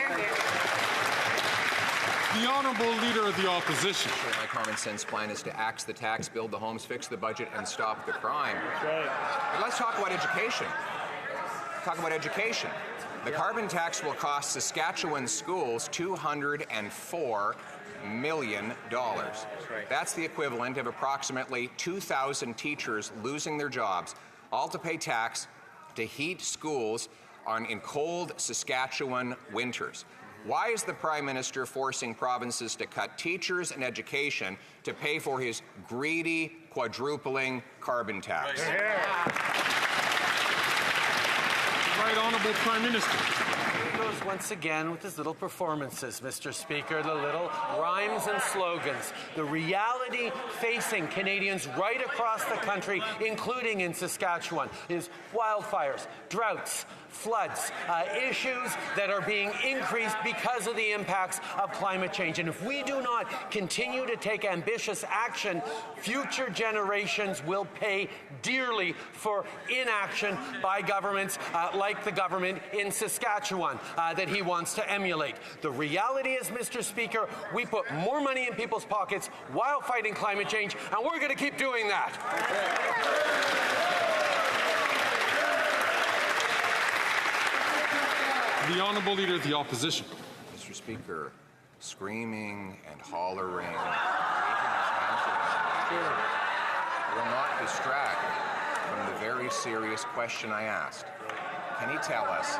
S1: Honourable Leader of the Opposition.
S18: My common sense plan is to axe the tax, build the homes, fix the budget, and stop the crime. But let's talk about education. The carbon tax will cost Saskatchewan schools $204 million. That's the equivalent of approximately 2,000 teachers losing their jobs, all to pay tax to heat schools in cold Saskatchewan winters. Why is the Prime Minister forcing provinces to cut teachers and education to pay for his greedy quadrupling carbon tax?
S1: Right Honourable Prime Minister.
S19: He goes once again with his little performances, Mr. Speaker, the little rhymes and slogans. The reality facing Canadians right across the country, including in Saskatchewan, is wildfires, droughts, floods, issues that are being increased because of the impacts of climate change. And if we do not continue to take ambitious action, future generations will pay dearly for inaction by governments like the government in Saskatchewan that he wants to emulate. The reality is, Mr. Speaker, we put more money in people's pockets while fighting climate change, and we're going to keep doing that.
S1: The Honourable Leader of the Opposition.
S18: Mr. Speaker, screaming and hollering, waving his hands around will not distract from the very serious question I asked. Can he tell us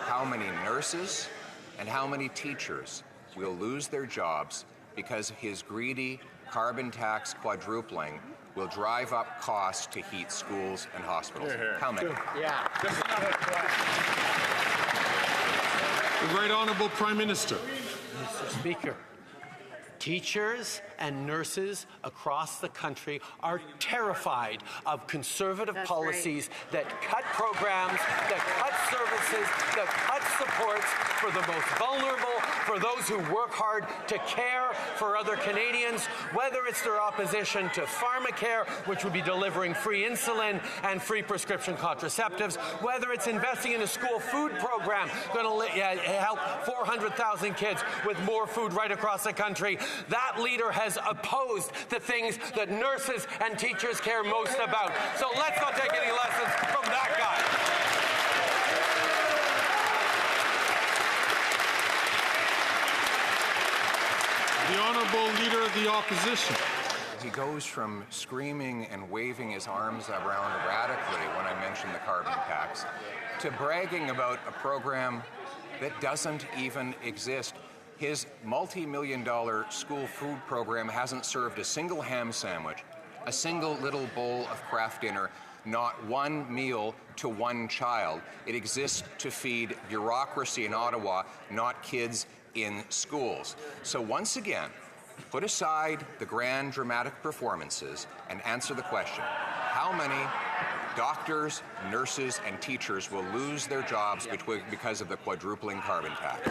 S18: how many nurses and how many teachers will lose their jobs because his greedy carbon tax quadrupling will drive up costs to heat schools and hospitals? How many?
S19: Yeah.
S1: The Right Honourable Prime Minister.
S19: Mr. Speaker, teachers and nurses across the country are terrified of conservative policies that cut programs, that cut services, that cut supports for the most vulnerable, for those who work hard to care for other Canadians, whether it's their opposition to pharmacare, which would be delivering free insulin and free prescription contraceptives, whether it's investing in a school food program going to help 400,000 kids with more food right across the country. That leader has opposed the things that nurses and teachers care most about. So let's not take any lessons from that guy.
S1: The Honourable Leader of the Opposition.
S18: He goes from screaming and waving his arms around radically when I mention the carbon tax to bragging about a program that doesn't even exist. His multi-million-dollar school food program hasn't served a single ham sandwich, a single little bowl of Kraft dinner, not one meal to one child. It exists to feed bureaucracy in Ottawa, not kids in schools. So once again, put aside the grand dramatic performances and answer the question: how many doctors, nurses, and teachers will lose their jobs because of the quadrupling carbon tax?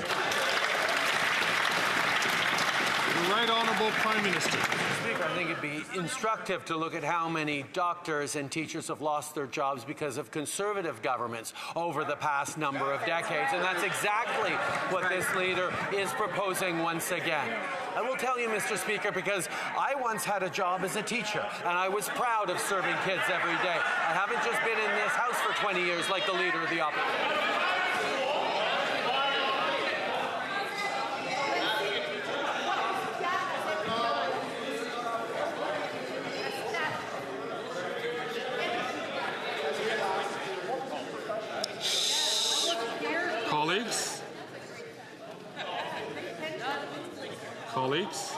S1: The Right Honourable Prime Minister.
S19: Mr. Speaker, I think it'd be instructive to look at how many doctors and teachers have lost their jobs because of conservative governments over the past number of decades, and that's exactly what this leader is proposing once again. I will tell you, Mr. Speaker, because I once had a job as a teacher, and I was proud of serving kids every day. I haven't just been in this House for 20 years like the Leader of the Opposition.
S1: Colleagues.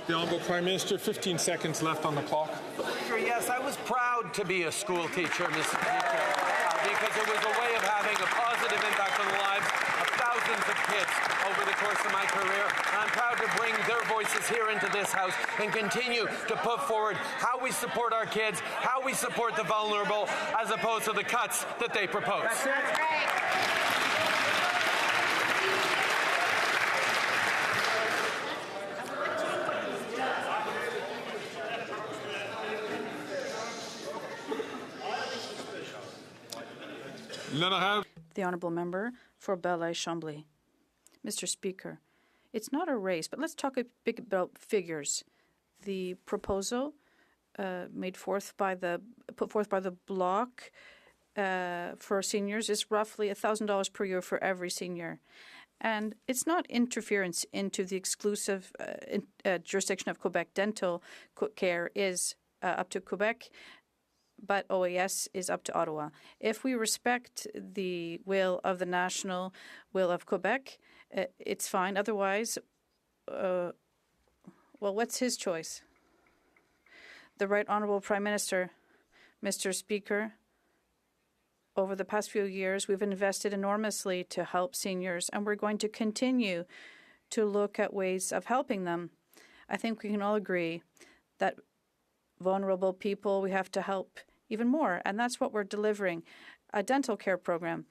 S1: The Honourable Prime Minister, 15 seconds left on the clock.
S19: Yes, I was proud to be a school teacher, Mr. Speaker, because it was a way of having a positive impact on the lives of thousands of kids over the course of my career. And I'm proud to bring their voices here into this House and continue to put forward how we support our kids, how we support the vulnerable, as opposed to the cuts that they propose.
S4: That's right.
S17: The Honourable Member for Belleuil-Chambly. Mr. Speaker, it's not a race, but let's talk a bit about figures. The proposal put forth by the Bloc for seniors is roughly $1,000 per year for every senior. And it's not interference into the exclusive jurisdiction of Quebec. Dental care is up to Quebec, but OAS is up to Ottawa. If we respect the will of the national will of Quebec, it's fine. Otherwise, what's his choice? The Right Honourable Prime Minister, Mr. Speaker, over the past few years, we've invested enormously to help seniors, and we're going to continue to look at ways of helping them. I think we can all agree that vulnerable people, we have to help even more, and that's what we're delivering, a dental care program.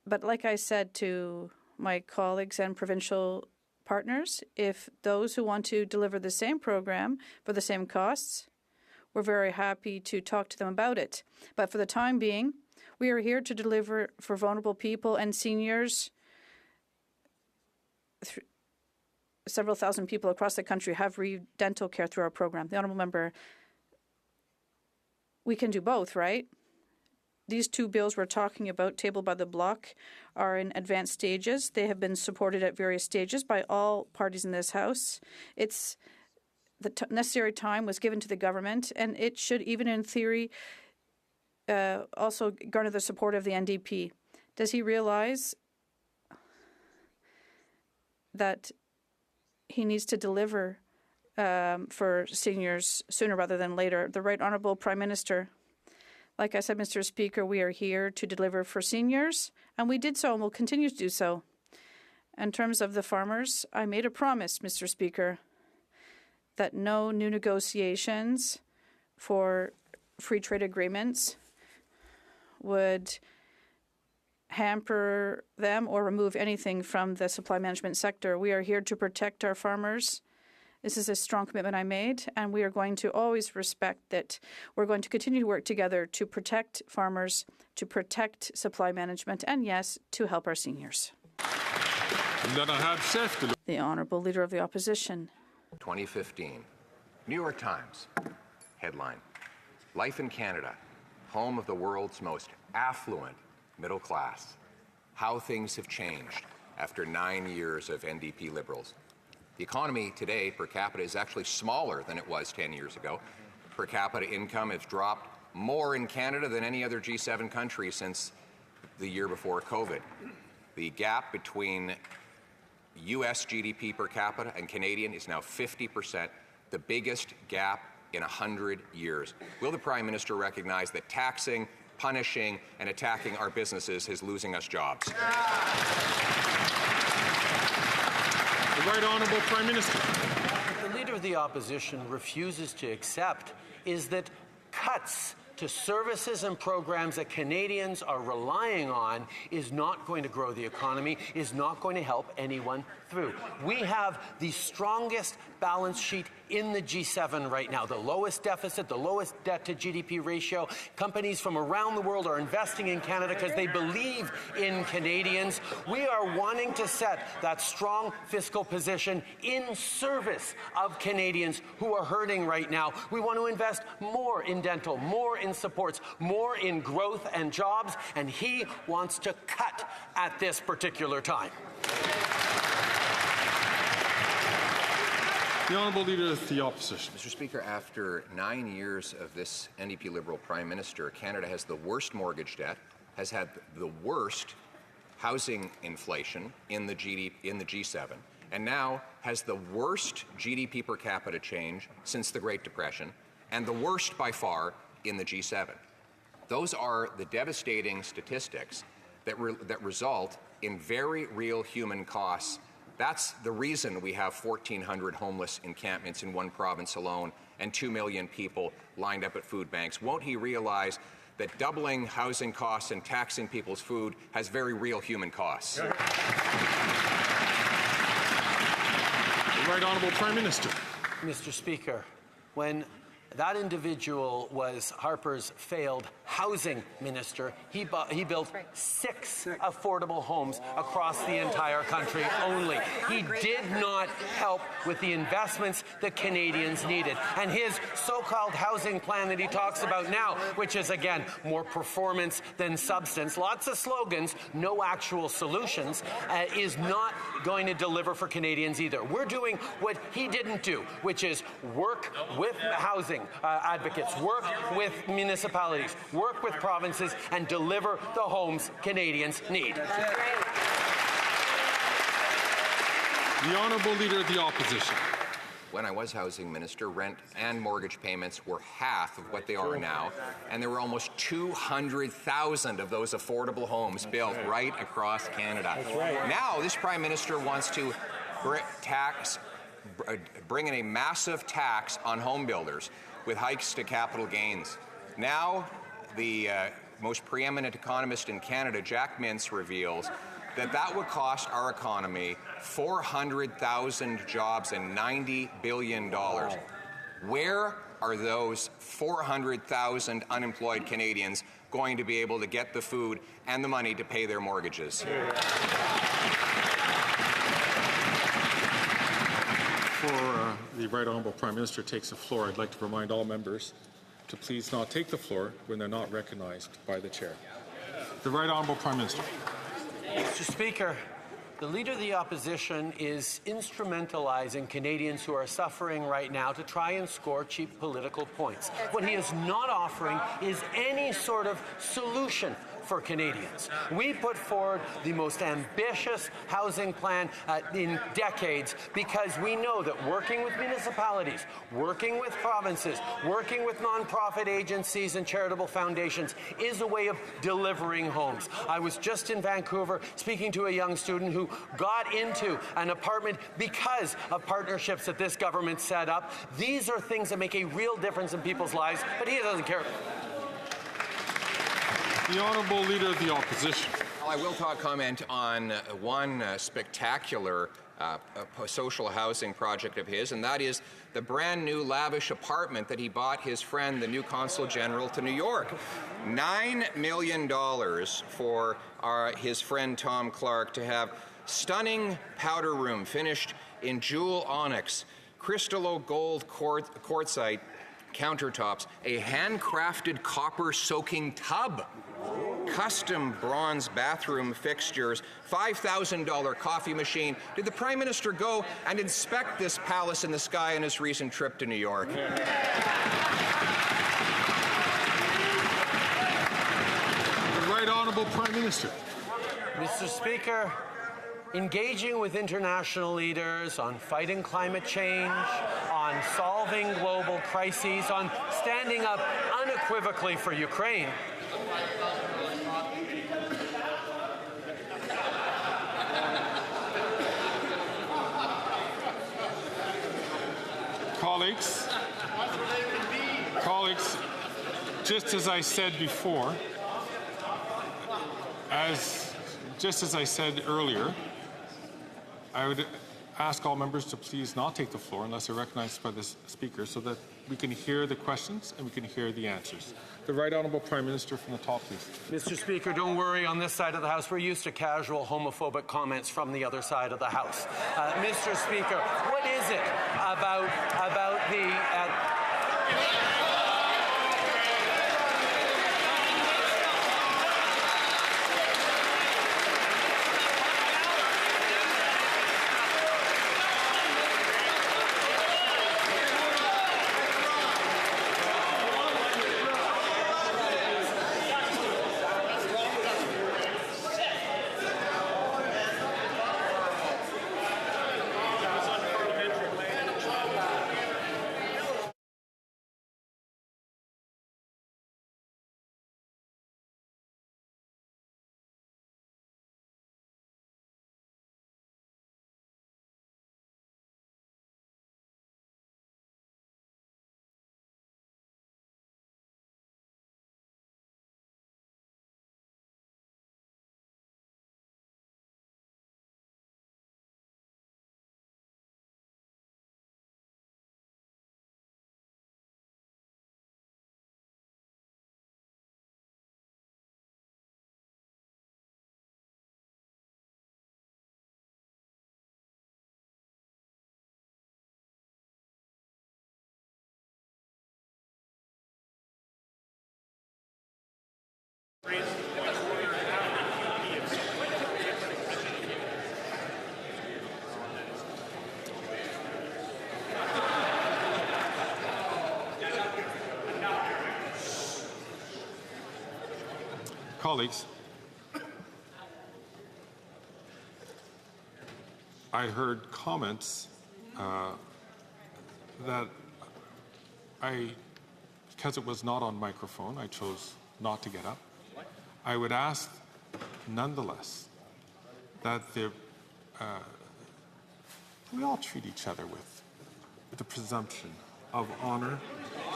S17: But like I said to my colleagues and provincial partners, if those who want to deliver the same program for the same costs, we're very happy to talk to them about it. But for the time being, we are here to deliver for vulnerable people and seniors. Several thousand people across the country have dental care through our program. The honourable member, we can do both, right? These two bills we're talking about, tabled by the bloc, are in advanced stages. They have been supported at various stages by all parties in this House. The necessary time was given to the government, and it should, even in theory, also garner the support of the NDP. Does he realize that he needs to deliver for seniors sooner rather than later? The Right Honourable Prime Minister, like I said, Mr. Speaker, we are here to deliver for seniors, and we did so and will continue to do so. In terms of the farmers, I made a promise, Mr. Speaker, that no new negotiations for free trade agreements would hamper them or remove anything from the supply management sector. We are here to protect our farmers. This is a strong commitment I made, and we are going to always respect that. We're going to continue to work together to protect farmers, to protect supply management, and yes, to help our seniors. The Honourable Leader of the Opposition.
S18: 2015, New York Times, headline, Life in Canada, home of the world's most affluent middle class. How things have changed after 9 years of NDP Liberals. The economy today, per capita, is actually smaller than it was 10 years ago. Per capita income has dropped more in Canada than any other G7 country since the year before COVID. The gap between U.S. GDP per capita and Canadian is now 50%, the biggest gap in 100 years. Will the Prime Minister recognize that taxing, punishing, and attacking our businesses is losing us jobs?
S1: The Right Honourable Prime Minister.
S19: What the Leader of the Opposition refuses to accept is that cuts to services and programs that Canadians are relying on is not going to grow the economy, is not going to help anyone through. We have the strongest balance sheet in the G7 right now, the lowest deficit, the lowest debt to GDP ratio. Companies from around the world are investing in Canada because they believe in Canadians. We are wanting to set that strong fiscal position in service of Canadians who are hurting right now. We want to invest more in dental, more in supports, more in growth and jobs, and he wants to cut at this particular time.
S1: The Honourable Leader of the Opposition.
S18: Mr. Speaker, after 9 years of this NDP Liberal Prime Minister, Canada has the worst mortgage debt, has had the worst housing inflation in the G7, and now has the worst GDP per capita change since the Great Depression, and the worst by far in the G7. Those are the devastating statistics that result in very real human costs. That's the reason we have 1,400 homeless encampments in one province alone and 2 million people lined up at food banks. Won't he realize that doubling housing costs and taxing people's food has very real human costs?
S1: The Right Honourable Prime Minister.
S19: Mr. Speaker, when that individual was Harper's failed housing minister, he built 6 affordable homes across the entire country only. He did not help with the investments that Canadians needed. And his so-called housing plan that he talks about now, which is, again, more performance than substance, lots of slogans, no actual solutions, is not going to deliver for Canadians either. We're doing what he didn't do, which is work with housing advocates, work with municipalities, work with provinces, and deliver the homes Canadians need.
S1: The Honourable Leader of the Opposition.
S18: when I was housing minister, rent and mortgage payments were half of what they are now, and there were almost 200,000 of those affordable homes built right across Canada. Now, this Prime Minister wants to bring in a massive tax on home builders with hikes to capital gains. Now, the most preeminent economist in Canada, Jack Mintz, reveals that would cost our economy 400,000 jobs and $90 billion. Where are those 400,000 unemployed Canadians going to be able to get the food and the money to pay their mortgages?
S1: Before the Right Honourable Prime Minister takes the floor, I'd like to remind all members to please not take the floor when they're not recognized by the chair. The Right Honourable Prime Minister.
S19: Mr. Speaker, the Leader of the Opposition is instrumentalizing Canadians who are suffering right now to try and score cheap political points. What he is not offering is any sort of solution for Canadians. We put forward the most ambitious housing plan in decades because we know that working with municipalities, working with provinces, working with nonprofit agencies and charitable foundations is a way of delivering homes. I was just in Vancouver speaking to a young student who got into an apartment because of partnerships that this government set up. These are things that make a real difference in people's lives, but he doesn't care.
S1: The Honourable Leader of the Opposition.
S18: Well, I will comment on one spectacular social housing project of his, and that is the brand new lavish apartment that he bought his friend, the new Consul General to New York. $9 million for his friend Tom Clark to have stunning powder room finished in jewel onyx, crystallo gold quartzite countertops, a handcrafted copper soaking tub, custom bronze bathroom fixtures, $5,000 coffee machine. Did the Prime Minister go and inspect this palace in the sky on his recent trip to New York?
S1: The Right Honourable Prime Minister.
S19: Mr. Speaker, engaging with international leaders on fighting climate change, on solving global crises, on standing up unequivocally for Ukraine.
S1: Colleagues, just as I said before, just as I said earlier, I would ask all members to please not take the floor unless they're recognized by the Speaker so that we can hear the questions and we can hear the answers. The Right Honourable Prime Minister from the top, please.
S19: Mr. Speaker, don't worry, on this side of the House, we're used to casual homophobic comments from the other side of the House. Mr. Speaker, what is it about the...
S1: Colleagues, I heard comments that because it was not on microphone, I chose not to get up. I would ask, nonetheless, that we all treat each other with the presumption of honor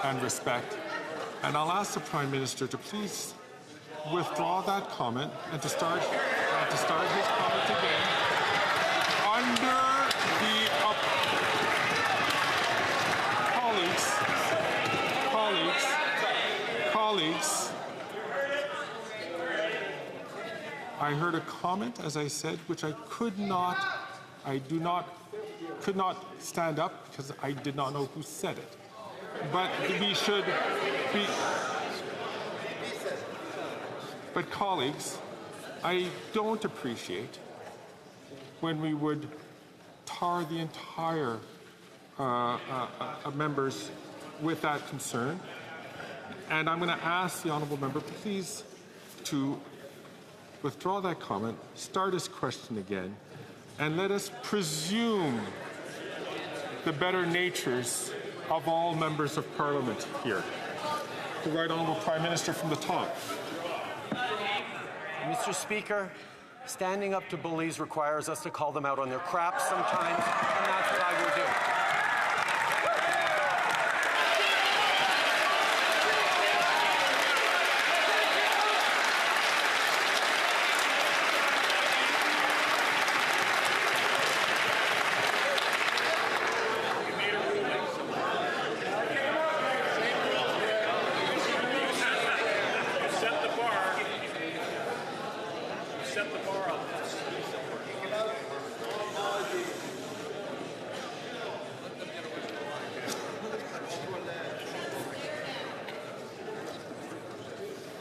S1: and respect. And I'll ask the Prime Minister to please withdraw that comment and to start his comment again under the colleagues. I heard a comment, as I said, which I could not stand up because I did not know who said it. But we should be. But colleagues, I don't appreciate when we would tar the entire members with that concern. And I'm going to ask the honourable member, please, to withdraw that comment, start his question again, and let us presume the better natures of all members of Parliament here. The Right Honourable Prime Minister from the top.
S19: Mr. Speaker, standing up to bullies requires us to call them out on their crap sometimes, and that's what I will do.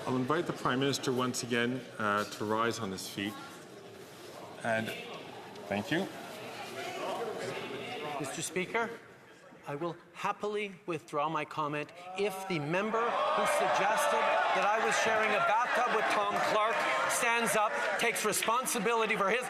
S1: I'll invite the Prime Minister once again to rise on his feet. And thank you.
S19: Mr. Speaker, I will happily withdraw my comment if the member who suggested that I was sharing a bathtub with Tom Clark stands up, takes responsibility for his...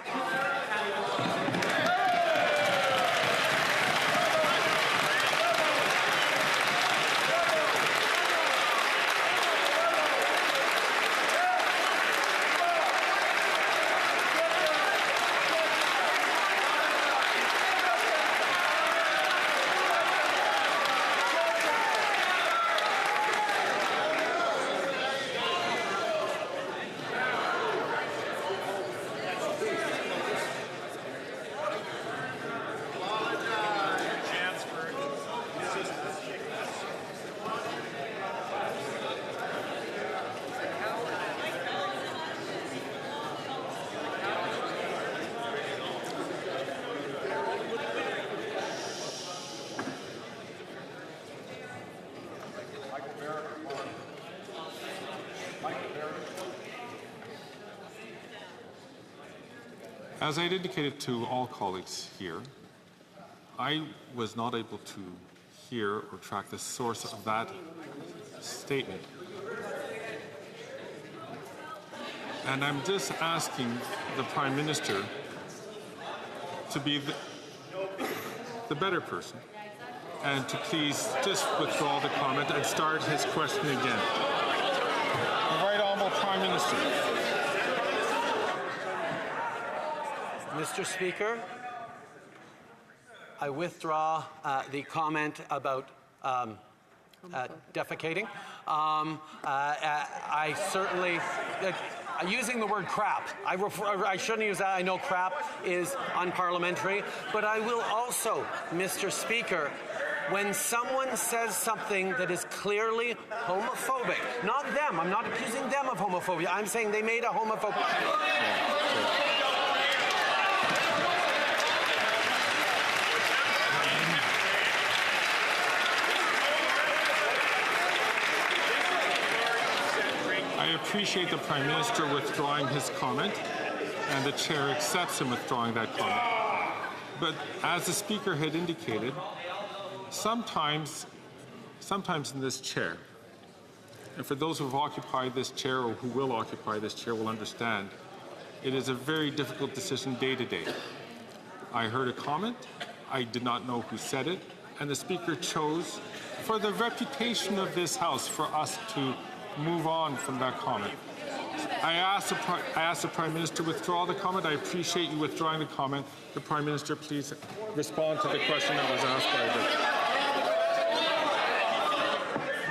S1: As I had indicated to all colleagues here, I was not able to hear or track the source of that statement. And I'm just asking the Prime Minister to be the better person and to please just withdraw the comment and start his question again. The Right Honourable Prime Minister.
S19: Mr. Speaker, I withdraw the comment about defecating. I certainly, using the word crap, I shouldn't use that. I know crap is unparliamentary, but I will also, Mr. Speaker, when someone says something that is clearly homophobic, not them, I'm not accusing them of homophobia, I'm saying they made a homophobic...
S1: I appreciate the Prime Minister withdrawing his comment, and the Chair accepts him withdrawing that comment. But as the Speaker had indicated, sometimes in this chair, and for those who have occupied this chair or who will occupy this chair will understand, it is a very difficult decision day to day. I heard a comment. I did not know who said it. and the Speaker chose, for the reputation of this House, for us to move on from that comment. I asked the Prime Minister to withdraw the comment. I appreciate you withdrawing the comment. The Prime Minister, please respond to the question that was asked by the...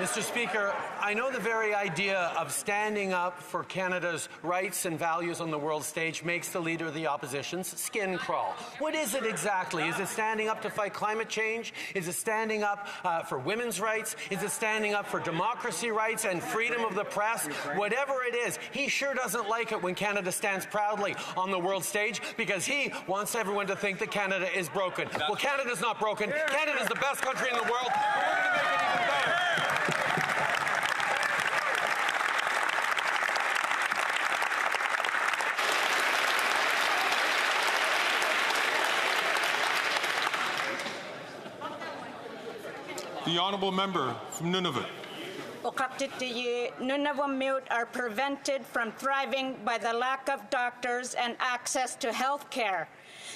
S19: Mr. Speaker, I know the very idea of standing up for Canada's rights and values on the world stage makes the Leader of the Opposition's skin crawl. What is it exactly? Is it standing up to fight climate change? Is it standing up for women's rights? Is it standing up for democracy rights and freedom of the press? Whatever it is, he sure doesn't like it when Canada stands proudly on the world stage because he wants everyone to think that Canada is broken. Well, Canada's not broken. Canada's the best country in the world. We're going to make it even better.
S1: The Honourable Member from Nunavut.
S21: Nunavut are prevented from thriving by the lack of doctors and access to health care.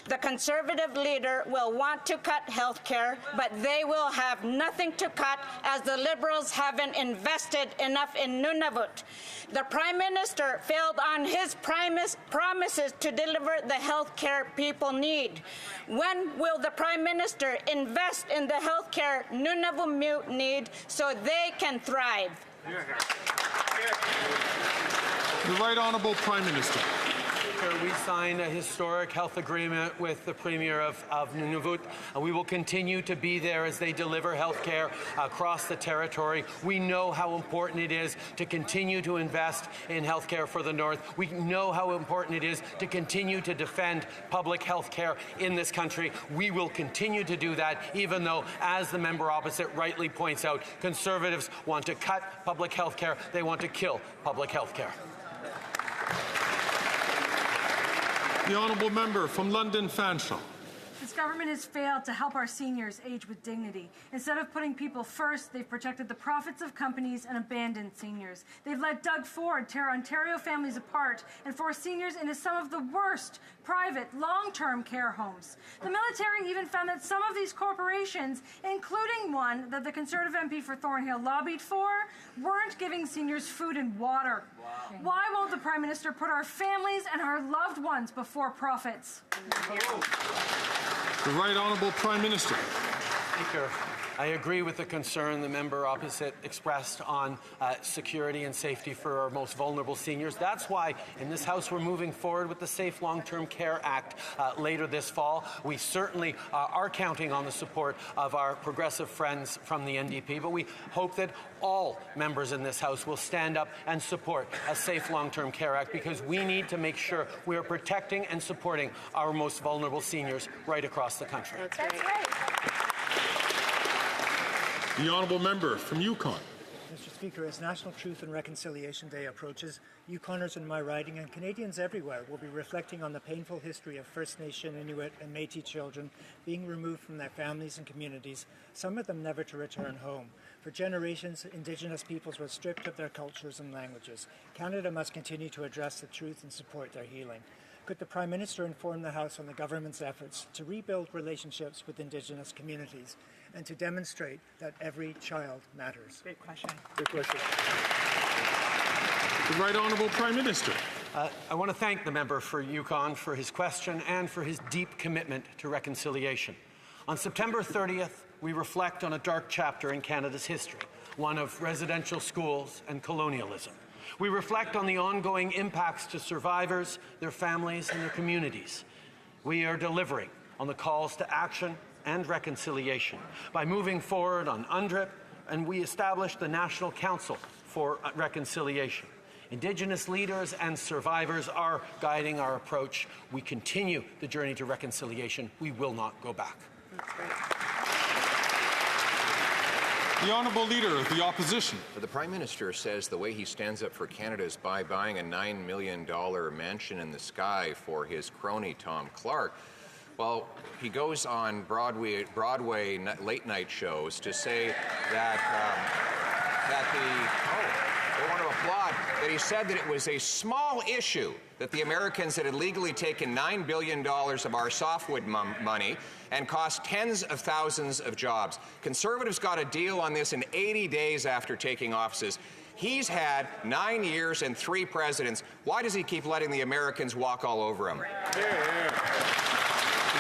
S21: The Conservative leader will want to cut health care, but they will have nothing to cut as the Liberals haven't invested enough in Nunavut. The Prime Minister failed on his promises to deliver the health care people need. When will the Prime Minister invest in the health care Nunavut need so they can thrive?
S1: The Right Honourable Prime Minister.
S19: We signed a historic health agreement with the Premier of Nunavut. We will continue to be there as they deliver health care across the territory. We know how important it is to continue to invest in health care for the North. We know how important it is to continue to defend public health care in this country. We will continue to do that, even though, as the member opposite rightly points out, Conservatives want to cut public health care. They want to kill public health care.
S1: The Honourable Member from London Fanshawe.
S22: This government has failed to help our seniors age with dignity. Instead of putting people first, they've protected the profits of companies and abandoned seniors. They've let Doug Ford tear Ontario families apart and force seniors into some of the worst private long-term care homes. The military even found that some of these corporations, including one that the Conservative MP for Thornhill lobbied for, weren't giving seniors food and water. Wow. Why won't the Prime Minister put our families and our loved ones before profits?
S1: The Right Honourable Prime Minister.
S19: Speaker, I agree with the concern the member opposite expressed on security and safety for our most vulnerable seniors. That's why in this House we're moving forward with the Safe Long-Term Care Act later this fall. We certainly are counting on the support of our progressive friends from the NDP, but we hope that all members in this House will stand up and support a Safe Long-Term Care Act because we need to make sure we are protecting and supporting our most vulnerable seniors right across the country.
S21: That's right.
S1: The Honourable Member from Yukon.
S23: Mr. Speaker, as National Truth and Reconciliation Day approaches, Yukoners in my riding and Canadians everywhere will be reflecting on the painful history of First Nation, Inuit and Métis children being removed from their families and communities, some of them never to return home. For generations, Indigenous peoples were stripped of their cultures and languages. Canada must continue to address the truth and support their healing. Could the Prime Minister inform the House on the government's efforts to rebuild relationships with Indigenous communities and to demonstrate that every child matters?
S22: Great question.
S23: Good question.
S1: The Right Honourable Prime Minister.
S19: I want to thank the member for Yukon for his question and for his deep commitment to reconciliation. On September 30th, we reflect on a dark chapter in Canada's history, one of residential schools and colonialism. We reflect on the ongoing impacts to survivors, their families, and their communities. We are delivering on the calls to action and reconciliation by moving forward on UNDRIP, and we established the National Council for Reconciliation. Indigenous leaders and survivors are guiding our approach. We continue the journey to reconciliation. We will not go back.
S1: The Honourable Leader of the Opposition.
S18: The Prime Minister says the way he stands up for Canada is by buying a $9 million mansion in the sky for his crony Tom Clark. Well, he goes on Broadway late-night shows to say that They want to applaud that he said that it was a small issue that the Americans had illegally taken $9 billion of our softwood money and cost tens of thousands of jobs. Conservatives got a deal on this in 80 days after taking offices. He's had 9 years and 3 presidents. Why does he keep letting the Americans walk all over him?
S1: The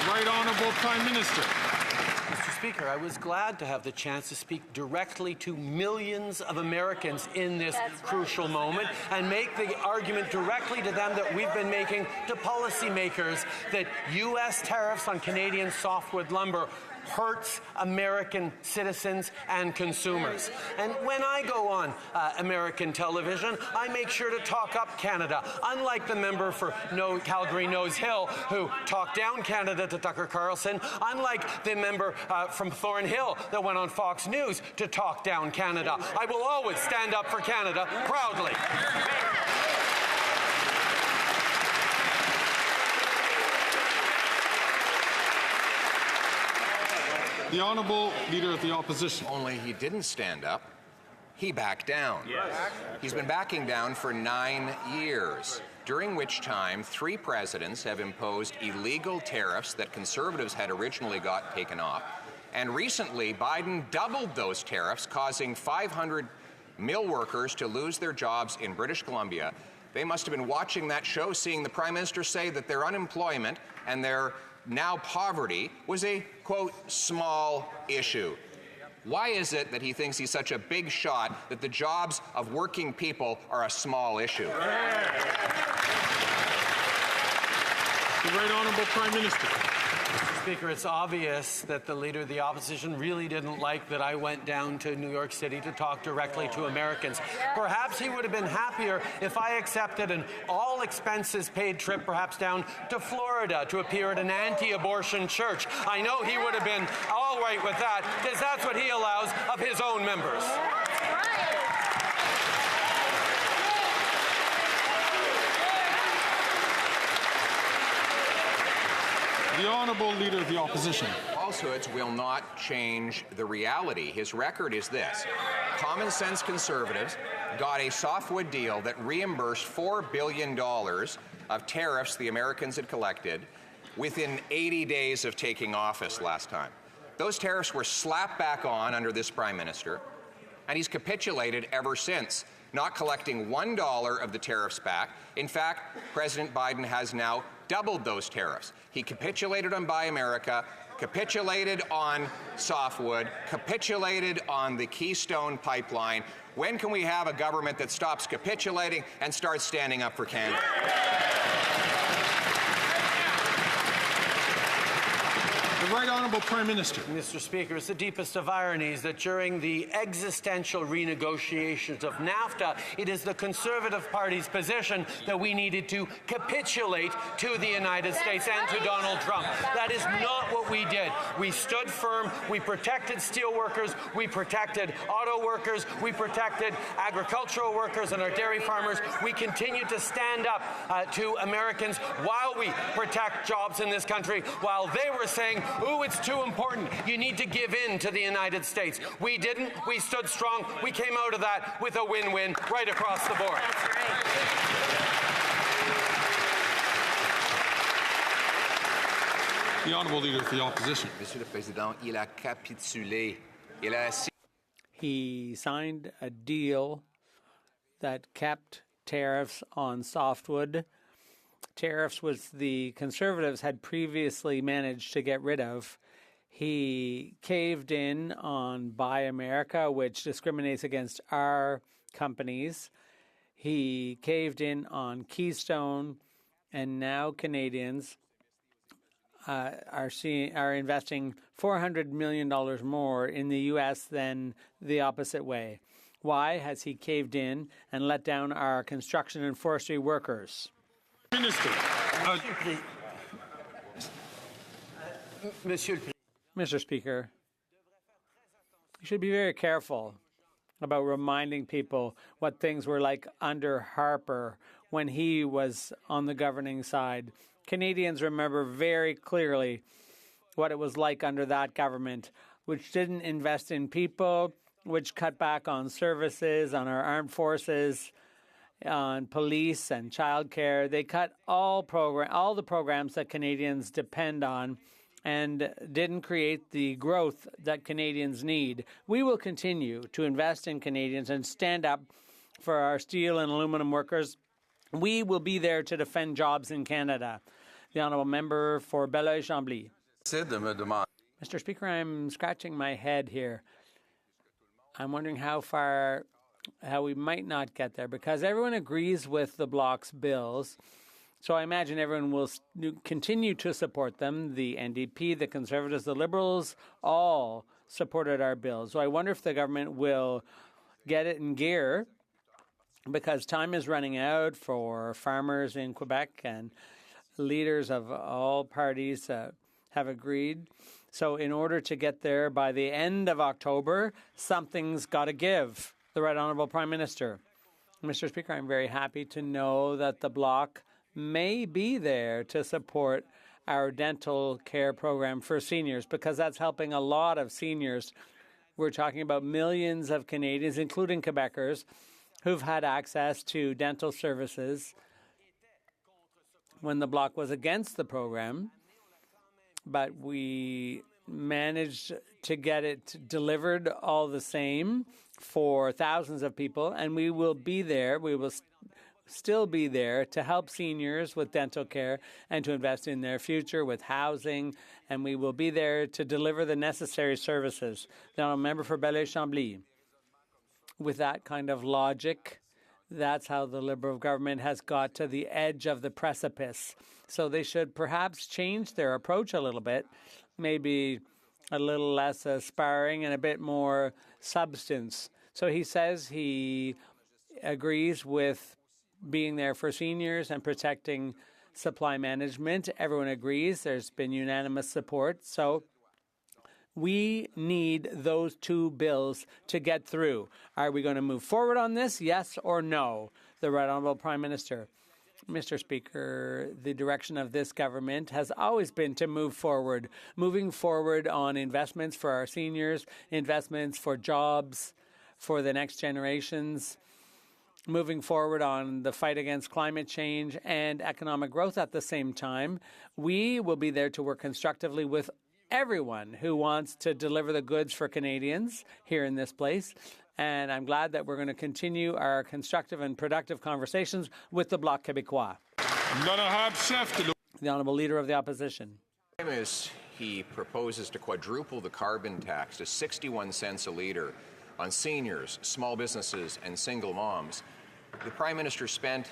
S1: Right Honourable Prime Minister.
S19: Mr. Speaker, I was glad to have the chance to speak directly to millions of Americans in this crucial moment and make the argument directly to them that we've been making to policymakers that U.S. tariffs on Canadian softwood lumber hurts American citizens and consumers. And when I go on American television, I make sure to talk up Canada, unlike the member for Calgary Nose Hill who talked down Canada to Tucker Carlson, unlike the member from Thornhill that went on Fox News to talk down Canada. I will always stand up for Canada proudly.
S1: The Honourable Leader of the Opposition.
S18: Only he didn't stand up. He backed down. Yes. He's been backing down for 9 years, during which time 3 presidents have imposed illegal tariffs that Conservatives had originally got taken off. And recently, Biden doubled those tariffs, causing 500 mill workers to lose their jobs in British Columbia. They must have been watching that show, seeing the Prime Minister say that their unemployment and their now poverty was a, quote, small issue. Why is it that he thinks he's such a big shot that the jobs of working people are a small issue?
S1: The Right Honourable Prime Minister.
S19: Mr. Speaker, it's obvious that the Leader of the Opposition really didn't like that I went down to New York City to talk directly to Americans. Perhaps he would have been happier if I accepted an all-expenses-paid trip perhaps down to Florida to appear at an anti-abortion church. I know he would have been all right with that because that's what he allows of his own members.
S1: The Honourable Leader of the Opposition.
S18: Falsehoods will not change the reality. His record is this. Common sense Conservatives got a softwood deal that reimbursed $4 billion of tariffs the Americans had collected within 80 days of taking office last time. Those tariffs were slapped back on under this Prime Minister, and he's capitulated ever since, not collecting $1 of the tariffs back. In fact, President Biden has now doubled those tariffs. He capitulated on Buy America, capitulated on softwood, capitulated on the Keystone Pipeline. When can we have a government that stops capitulating and starts standing up for Canada?
S1: The Right Honourable Prime Minister.
S19: Mr. Speaker, it's the deepest of ironies that during the existential renegotiations of NAFTA, it is the Conservative Party's position that we needed to capitulate to the United States and to Donald Trump. That is not what we did. We stood firm. We protected steelworkers. We protected auto workers. We protected agricultural workers and our dairy farmers. We continue to stand up to Americans while we protect jobs in this country, while they were saying, ooh, it's too important. You need to give in to the United States. We didn't. We stood strong. We came out of that with a win-win right across the board.
S1: That's right. The Honourable Leader of the Opposition.
S18: Monsieur le Président, il a capitulé.
S2: He signed a deal that kept tariffs on softwood. Tariffs which the Conservatives had previously managed to get rid of. He caved in on Buy America, which discriminates against our companies. He caved in on Keystone, and now Canadians are investing $400 million more in the U.S. than the opposite way. Why has he caved in and let down our construction and forestry workers?
S1: Minister.
S2: Mr. Speaker, you should be very careful about reminding people what things were like under Harper when he was on the governing side. Canadians remember very clearly what it was like under that government, which didn't invest in people which cut back on services, on our armed forces, on police and childcare. They cut all the programs that Canadians depend on and didn't create the growth that Canadians need. We will continue to invest in Canadians and stand up for our steel and aluminum workers. We will be there to defend jobs in Canada. The honourable member for Belleuil-Chambly. Mr. Speaker, I'm scratching my head here. I'm wondering how we might not get there, because everyone agrees with the Bloc's bills. So I imagine everyone will continue to support them. The NDP, the Conservatives, the Liberals, all supported our bills. So I wonder if the government will get it in gear, because time is running out for farmers in Quebec, and leaders of all parties have agreed. So in order to get there by the end of October, something's got to give. The Right Honourable Prime Minister. Mr. Speaker, I'm very happy to know that the Bloc may be there to support our dental care program for seniors, because that's helping a lot of seniors. We're talking about millions of Canadians, including Quebecers, who've had access to dental services when the Bloc was against the program, but we managed to get it delivered all the same for thousands of people, and we will be there. We will still be there to help seniors with dental care and to invest in their future with housing, and we will be there to deliver the necessary services. The honourable member for Belleuil-Chambly. With that kind of logic, that's how the Liberal government has got to the edge of the precipice. So they should perhaps change their approach a little bit, maybe a little less sparring and a bit more substance. So he says he agrees with being there for seniors and protecting supply management. Everyone agrees. There's been unanimous support. So we need those two bills to get through. Are we going to move forward on this? Yes or no? The Right Honourable Prime Minister. Mr. Speaker, the direction of this government has always been to move forward, moving forward on investments for our seniors, investments for jobs, for the next generations, moving forward on the fight against climate change and economic growth at the same time. We will be there to work constructively with everyone who wants to deliver the goods for Canadians here in this place. And I'm glad that we're going to continue our constructive and productive conversations with the Bloc Québécois. The Honourable Leader of the Opposition.
S18: He proposes to quadruple the carbon tax to 61 cents a litre on seniors, small businesses and single moms. The Prime Minister spent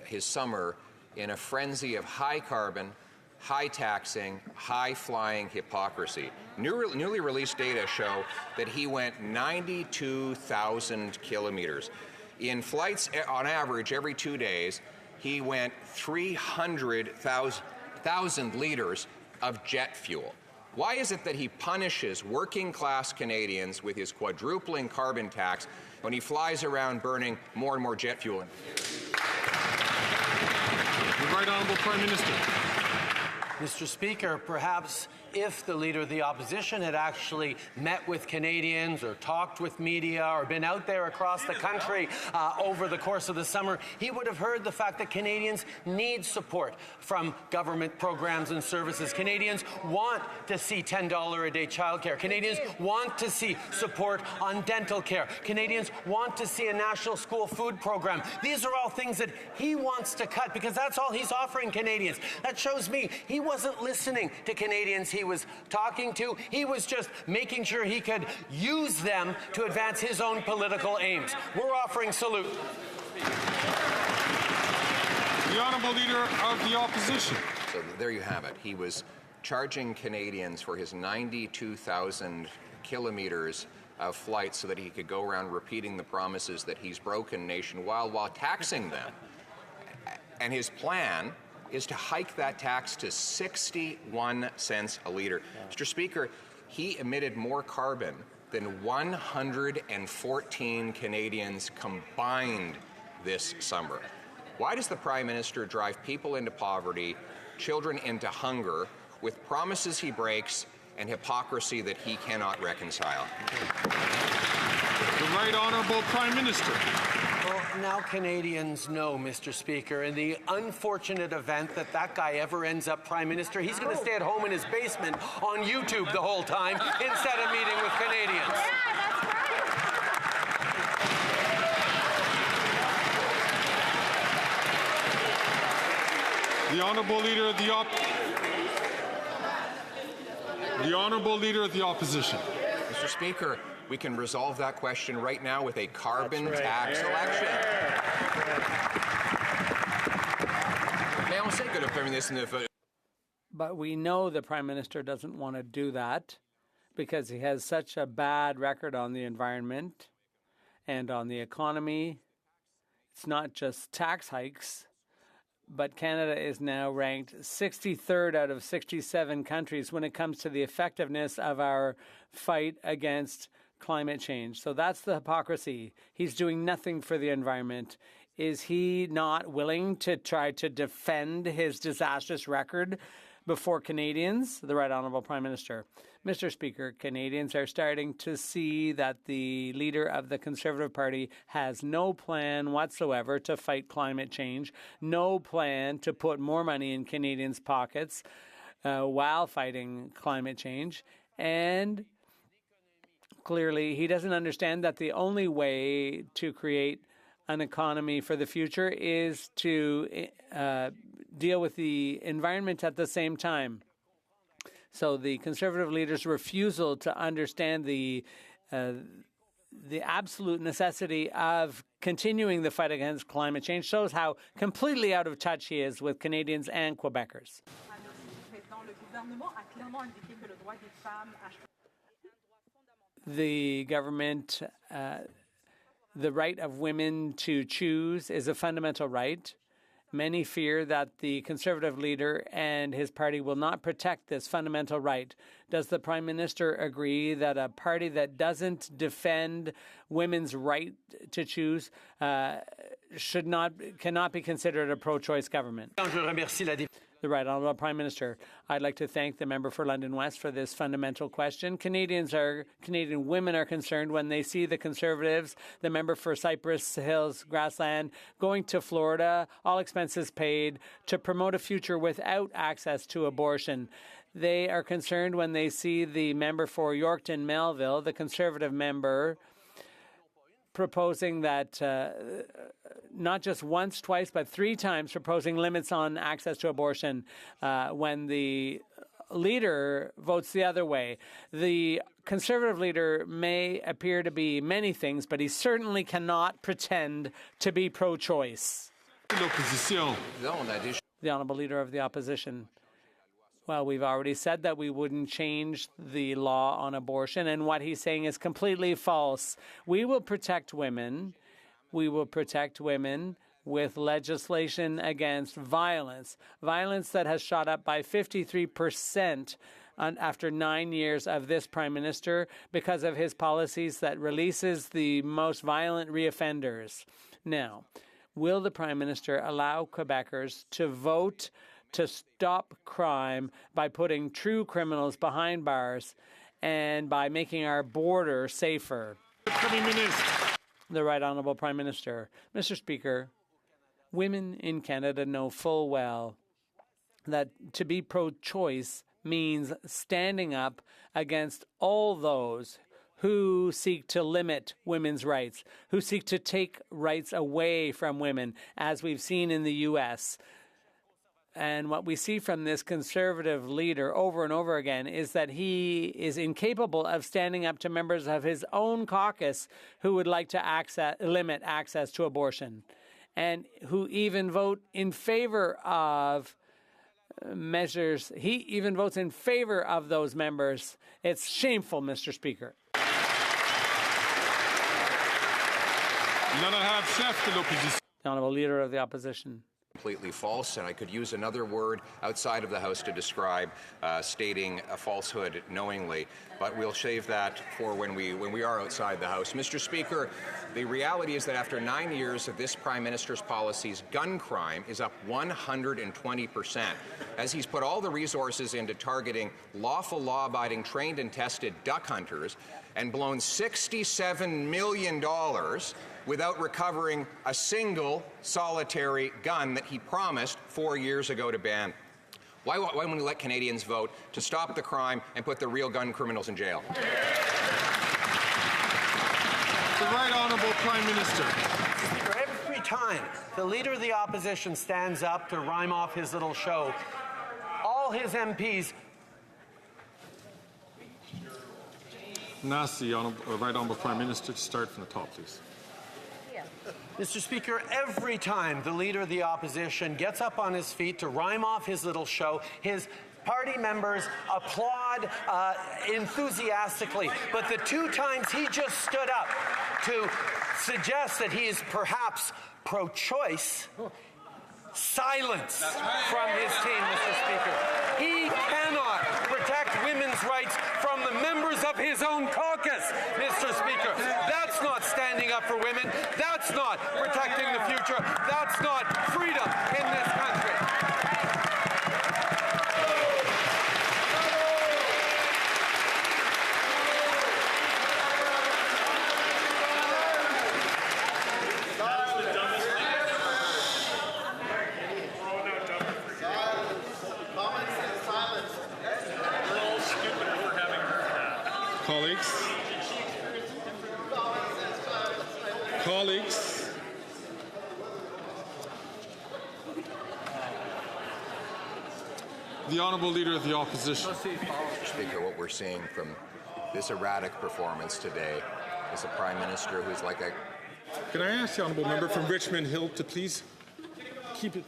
S18: his summer in a frenzy of high carbon, high taxing, high flying hypocrisy. Newly released data show that he went 92,000 kilometers. In flights on average every 2 days, he went 300,000 liters of jet fuel. Why is it that he punishes working class Canadians with his quadrupling carbon tax when he flies around burning more and more jet fuel?
S1: The Right Honourable Prime Minister.
S19: Mr. Speaker, perhaps if the Leader of the Opposition had actually met with Canadians or talked with media or been out there across the country over the course of the summer, he would have heard the fact that Canadians need support from government programs and services. Canadians want to see $10 a day childcare. Canadians want to see support on dental care. Canadians want to see a national school food program. These are all things that he wants to cut because that's all he's offering Canadians. That shows me he wasn't listening to Canadians he was talking to. He was just making sure he could use them to advance his own political aims. We're offering salute.
S1: The Honourable Leader of the Opposition.
S18: So there you have it. He was charging Canadians for his 92,000 kilometers of flights so that he could go around repeating the promises that he's broken nationwide while taxing them. And his plan is to hike that tax to 61 cents a litre. Mr. Speaker, he emitted more carbon than 114 Canadians combined this summer. Why does the Prime Minister drive people into poverty, children into hunger, with promises he breaks and hypocrisy that he cannot reconcile.
S1: The Right Honourable Prime Minister.
S19: Well, now Canadians know, Mr. Speaker, in the unfortunate event that that guy ever ends up Prime Minister, he's going to stay at home in his basement on YouTube the whole time instead of meeting with Canadians.
S4: Yeah, that's right.
S1: The Honourable Leader of the Opposition.
S18: Mr. Speaker, we can resolve that question right now with a carbon tax election. Mais on sait que le Premier ministre ne veut.
S2: But we know the Prime Minister doesn't want to do that because he has such a bad record on the environment and on the economy. It's not just tax hikes, but Canada is now ranked 63rd out of 67 countries when it comes to the effectiveness of our fight against climate change. So that's the hypocrisy. He's doing nothing for the environment. Is he not willing to try to defend his disastrous record before Canadians? The Right Honourable Prime Minister. Mr. Speaker, Canadians are starting to see that the leader of the Conservative Party has no plan whatsoever to fight climate change, no plan to put more money in Canadians' pockets while fighting climate change, and clearly he doesn't understand that the only way to create an economy for the future is to deal with the environment at the same time. So the Conservative leader's refusal to understand the absolute necessity of continuing the fight against climate change shows how completely out of touch he is with Canadians and Quebecers. The government, the right of women to choose is a fundamental right. Many fear that the Conservative leader and his party will not protect this fundamental right. Does the Prime Minister agree that a party that doesn't defend women's right to choose cannot be considered a pro-choice government? The Right Honourable Prime Minister. I'd like to thank the member for London West for this fundamental question. Canadian women are concerned when they see the Conservatives, the member for Cypress Hills Grassland, going to Florida, all expenses paid, to promote a future without access to abortion. They are concerned when they see the member for Yorkton Melville, the Conservative member, proposing that not just once, twice, but 3 times proposing limits on access to abortion when the leader votes the other way. The Conservative leader may appear to be many things, but he certainly cannot pretend to be pro-choice. The Honourable Leader of the Opposition. Well, we've already said that we wouldn't change the law on abortion, and what he's saying is completely false. We will protect women. We will protect women with legislation against violence that has shot up by 53% after 9 years of this Prime Minister because of his policies that releases the most violent reoffenders. Now, will the Prime Minister allow Quebecers to vote to stop crime by putting true criminals behind bars and by making our border safer? The Right Honourable Prime Minister. Mr. Speaker, women in Canada know full well that to be pro-choice means standing up against all those who seek to limit women's rights, who seek to take rights away from women, as we've seen in the U.S., and what we see from this Conservative leader over and over again is that he is incapable of standing up to members of his own caucus who would like to limit access to abortion and who even vote in favor of measures. He even votes in favor of those members. It's shameful, Mr. Speaker. The Honourable Leader of the Opposition.
S18: completely false, and I could use another word outside of the House to describe stating a falsehood knowingly, but we'll save that for when we are outside the House. Mr. Speaker, the reality is that after 9 years of this Prime Minister's policies, gun crime is up 120%, as he's put all the resources into targeting lawful, law-abiding, trained and tested duck hunters and blown $67 million without recovering a single solitary gun that he promised 4 years ago to ban. Why won't we let Canadians vote to stop the crime and put the real gun criminals in jail?
S1: The Right Honourable Prime Minister.
S19: Every time the Leader of the Opposition stands up to rhyme off his little show, all his MPs...
S1: And ask the Right Honourable Prime Minister to start from the top, please.
S19: Mr. Speaker, every time the Leader of the Opposition gets up on his feet to rhyme off his little show, his party members applaud enthusiastically. But the 2 times he just stood up to suggest that he is perhaps pro-choice, silence from his team, Mr. Speaker. He cannot protect women's rights from the members of his own caucus, Mr. Speaker. That's not standing up for women. That's not protecting the future. That's not freedom in this country.
S1: Colleagues, the Honourable Leader of the Opposition.
S18: Speaker, what we're seeing from this erratic performance today is a Prime Minister who's like a...
S1: Can I ask the Honourable Member from Richmond Hill to please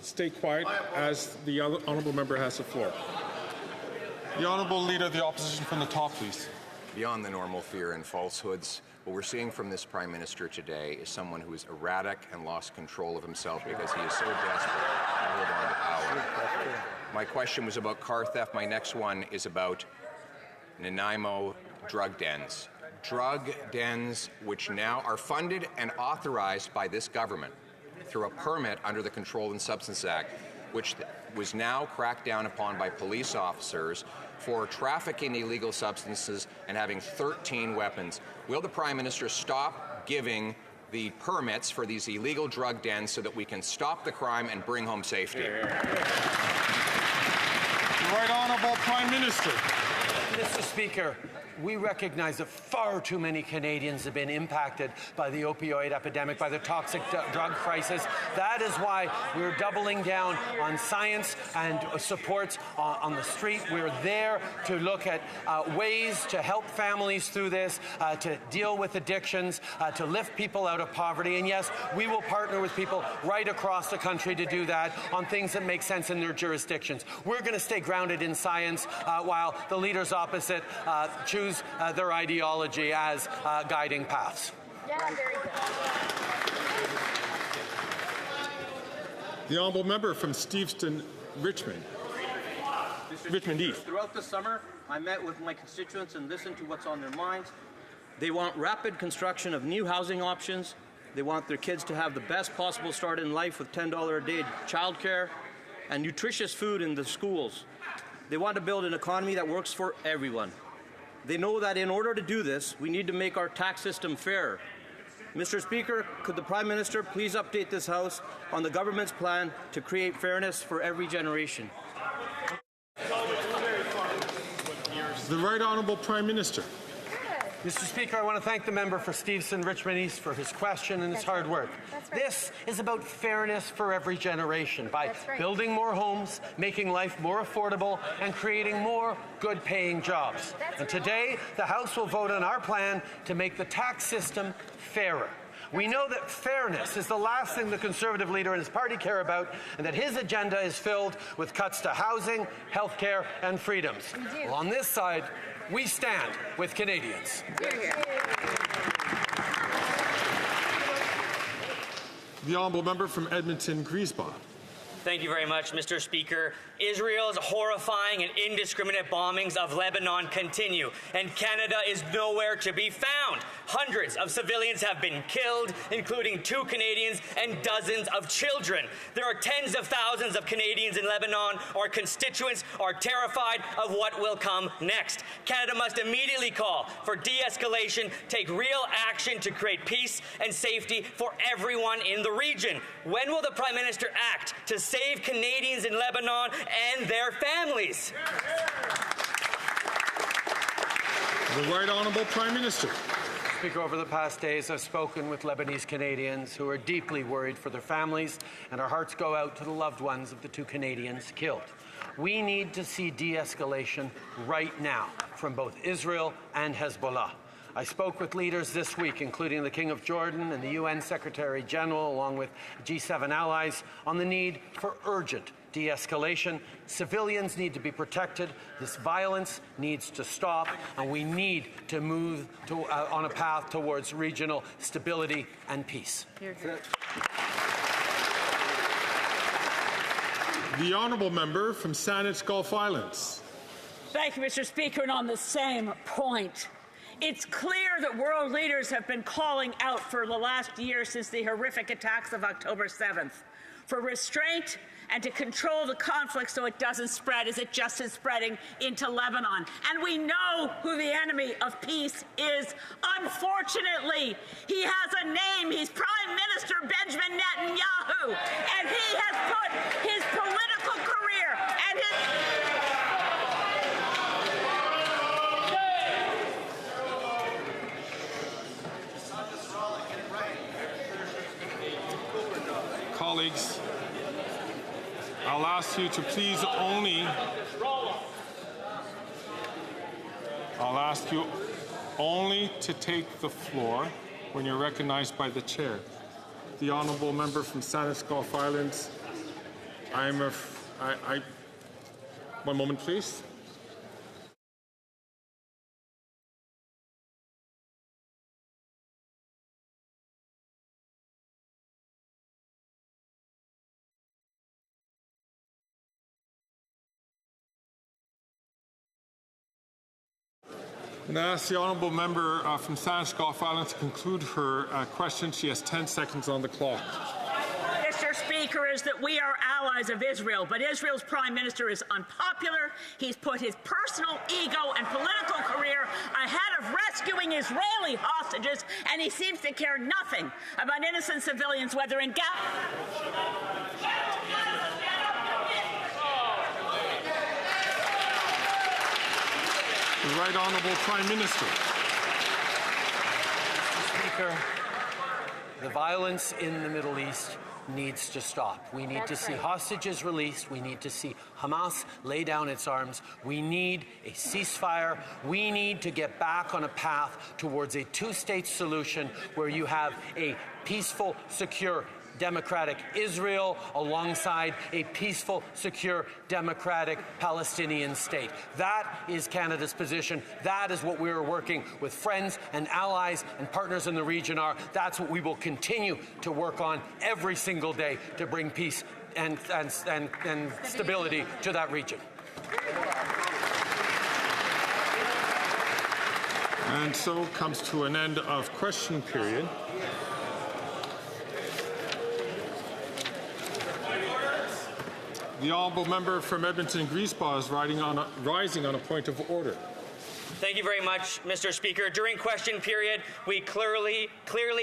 S1: stay quiet as the Honourable Member has the floor. The Honourable Leader of the Opposition from the top, please.
S18: Beyond the normal fear and falsehoods, what we're seeing from this Prime Minister today is someone who is erratic and lost control of himself because he is so desperate to hold on to power. My question was about car theft. My next one is about Nanaimo drug dens. Drug dens which now are funded and authorized by this government through a permit under the Controlled Substances Act, which was now cracked down upon by police officers for trafficking illegal substances and having 13 weapons. Will the Prime Minister stop giving the permits for these illegal drug dens so that we can stop the crime and bring home safety?
S1: The Right Honourable Prime Minister.
S19: Mr. Speaker, we recognize that far too many Canadians have been impacted by the opioid epidemic, by the toxic drug crisis. That is why we're doubling down on science and supports on the street. We're there to look at ways to help families through this, to deal with addictions, to lift people out of poverty. And yes, we will partner with people right across the country to do that on things that make sense in their jurisdictions. We're going to stay grounded in science while the leaders opposite choose their ideology as guiding paths.
S16: Yeah, very good.
S1: The Honourable Member from Steveston, Richmond. Richmond East.
S5: Throughout the summer, I met with my constituents and listened to what's on their minds. They want rapid construction of new housing options. They want their kids to have the best possible start in life with $10 a day childcare and nutritious food in the schools. They want to build an economy that works for everyone. They know that in order to do this, we need to make our tax system fair. Mr. Speaker, could the Prime Minister please update this House on the government's plan to create fairness for every generation?
S1: The Right Honourable Prime Minister.
S19: Mr. Speaker, I want to thank the member for Steveston, Richmond East for his question and his hard work. This is about fairness for every generation by building more homes, making life more affordable, and creating more good-paying jobs. And today, the House will vote on our plan to make the tax system fairer. We know that fairness is the last thing the Conservative leader and his party care about, and that his agenda is filled with cuts to housing, health care, and freedoms. Well, on this side, we stand with Canadians.
S1: The Honourable Member from Edmonton, Griesbach.
S6: Thank you very much, Mr. Speaker. Israel's horrifying and indiscriminate bombings of Lebanon continue, and Canada is nowhere to be found. Hundreds of civilians have been killed, including 2 Canadians and dozens of children. There are tens of thousands of Canadians in Lebanon. Our constituents are terrified of what will come next. Canada must immediately call for de-escalation, take real action to create peace and safety for everyone in the region. When will the Prime Minister act to save Canadians in Lebanon and their families?
S1: The Right Honourable Prime Minister.
S19: Speaker, over the past days, I've spoken with Lebanese Canadians who are deeply worried for their families, and our hearts go out to the loved ones of the 2 Canadians killed. We need to see de-escalation right now from both Israel and Hezbollah. I spoke with leaders this week, including the King of Jordan and the UN Secretary General, along with G7 allies, on the need for urgent de-escalation. Civilians need to be protected. This violence needs to stop, and we need to move on a path towards regional stability and peace.
S1: The Honourable Member from Saanich Gulf Islands.
S7: Thank you, Mr. Speaker. And on the same point, it's clear that world leaders have been calling out for the last year since the horrific attacks of October 7th for restraint and to control the conflict so it doesn't spread as it just is spreading into Lebanon. And we know who the enemy of peace is. Unfortunately, he has a name. He's Prime Minister Benjamin Netanyahu. And he has put his political career and his...
S1: Colleagues, I'll ask you to please only... I'll ask you only to take the floor when you're recognized by the chair. The Honourable Member from Saanich Gulf Islands, one moment, please. I'm going to ask the Honourable Member from Saanich Gulf Islands to conclude her question. She has 10 seconds on the clock.
S7: Mr. Speaker, is that we are allies of Israel, but Israel's Prime Minister is unpopular. He's put his personal ego and political career ahead of rescuing Israeli hostages, and he seems to care nothing about innocent civilians, whether in Gaza.
S1: The Right Honourable Prime Minister.
S19: Mr. Speaker, the violence in the Middle East needs to stop. We need to see hostages released. We need to see Hamas lay down its arms. We need a ceasefire. We need to get back on a path towards a 2-state solution where you have a peaceful, secure, democratic Israel alongside a peaceful, secure, democratic Palestinian state. That is Canada's position. That is what we're working with friends and allies and partners in the region are. That's what we will continue to work on every single day to bring peace and stability to that region.
S1: And so comes to an end of question period. The Honourable Member from Edmonton Griesbach is rising on a point of order.
S6: Thank you very much, Mr. Speaker. During question period, we clearly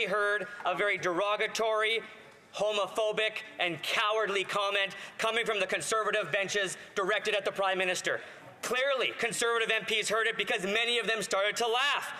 S6: heard a very derogatory, homophobic, and cowardly comment coming from the Conservative benches directed at the Prime Minister. Clearly, Conservative MPs heard it because many of them started to laugh.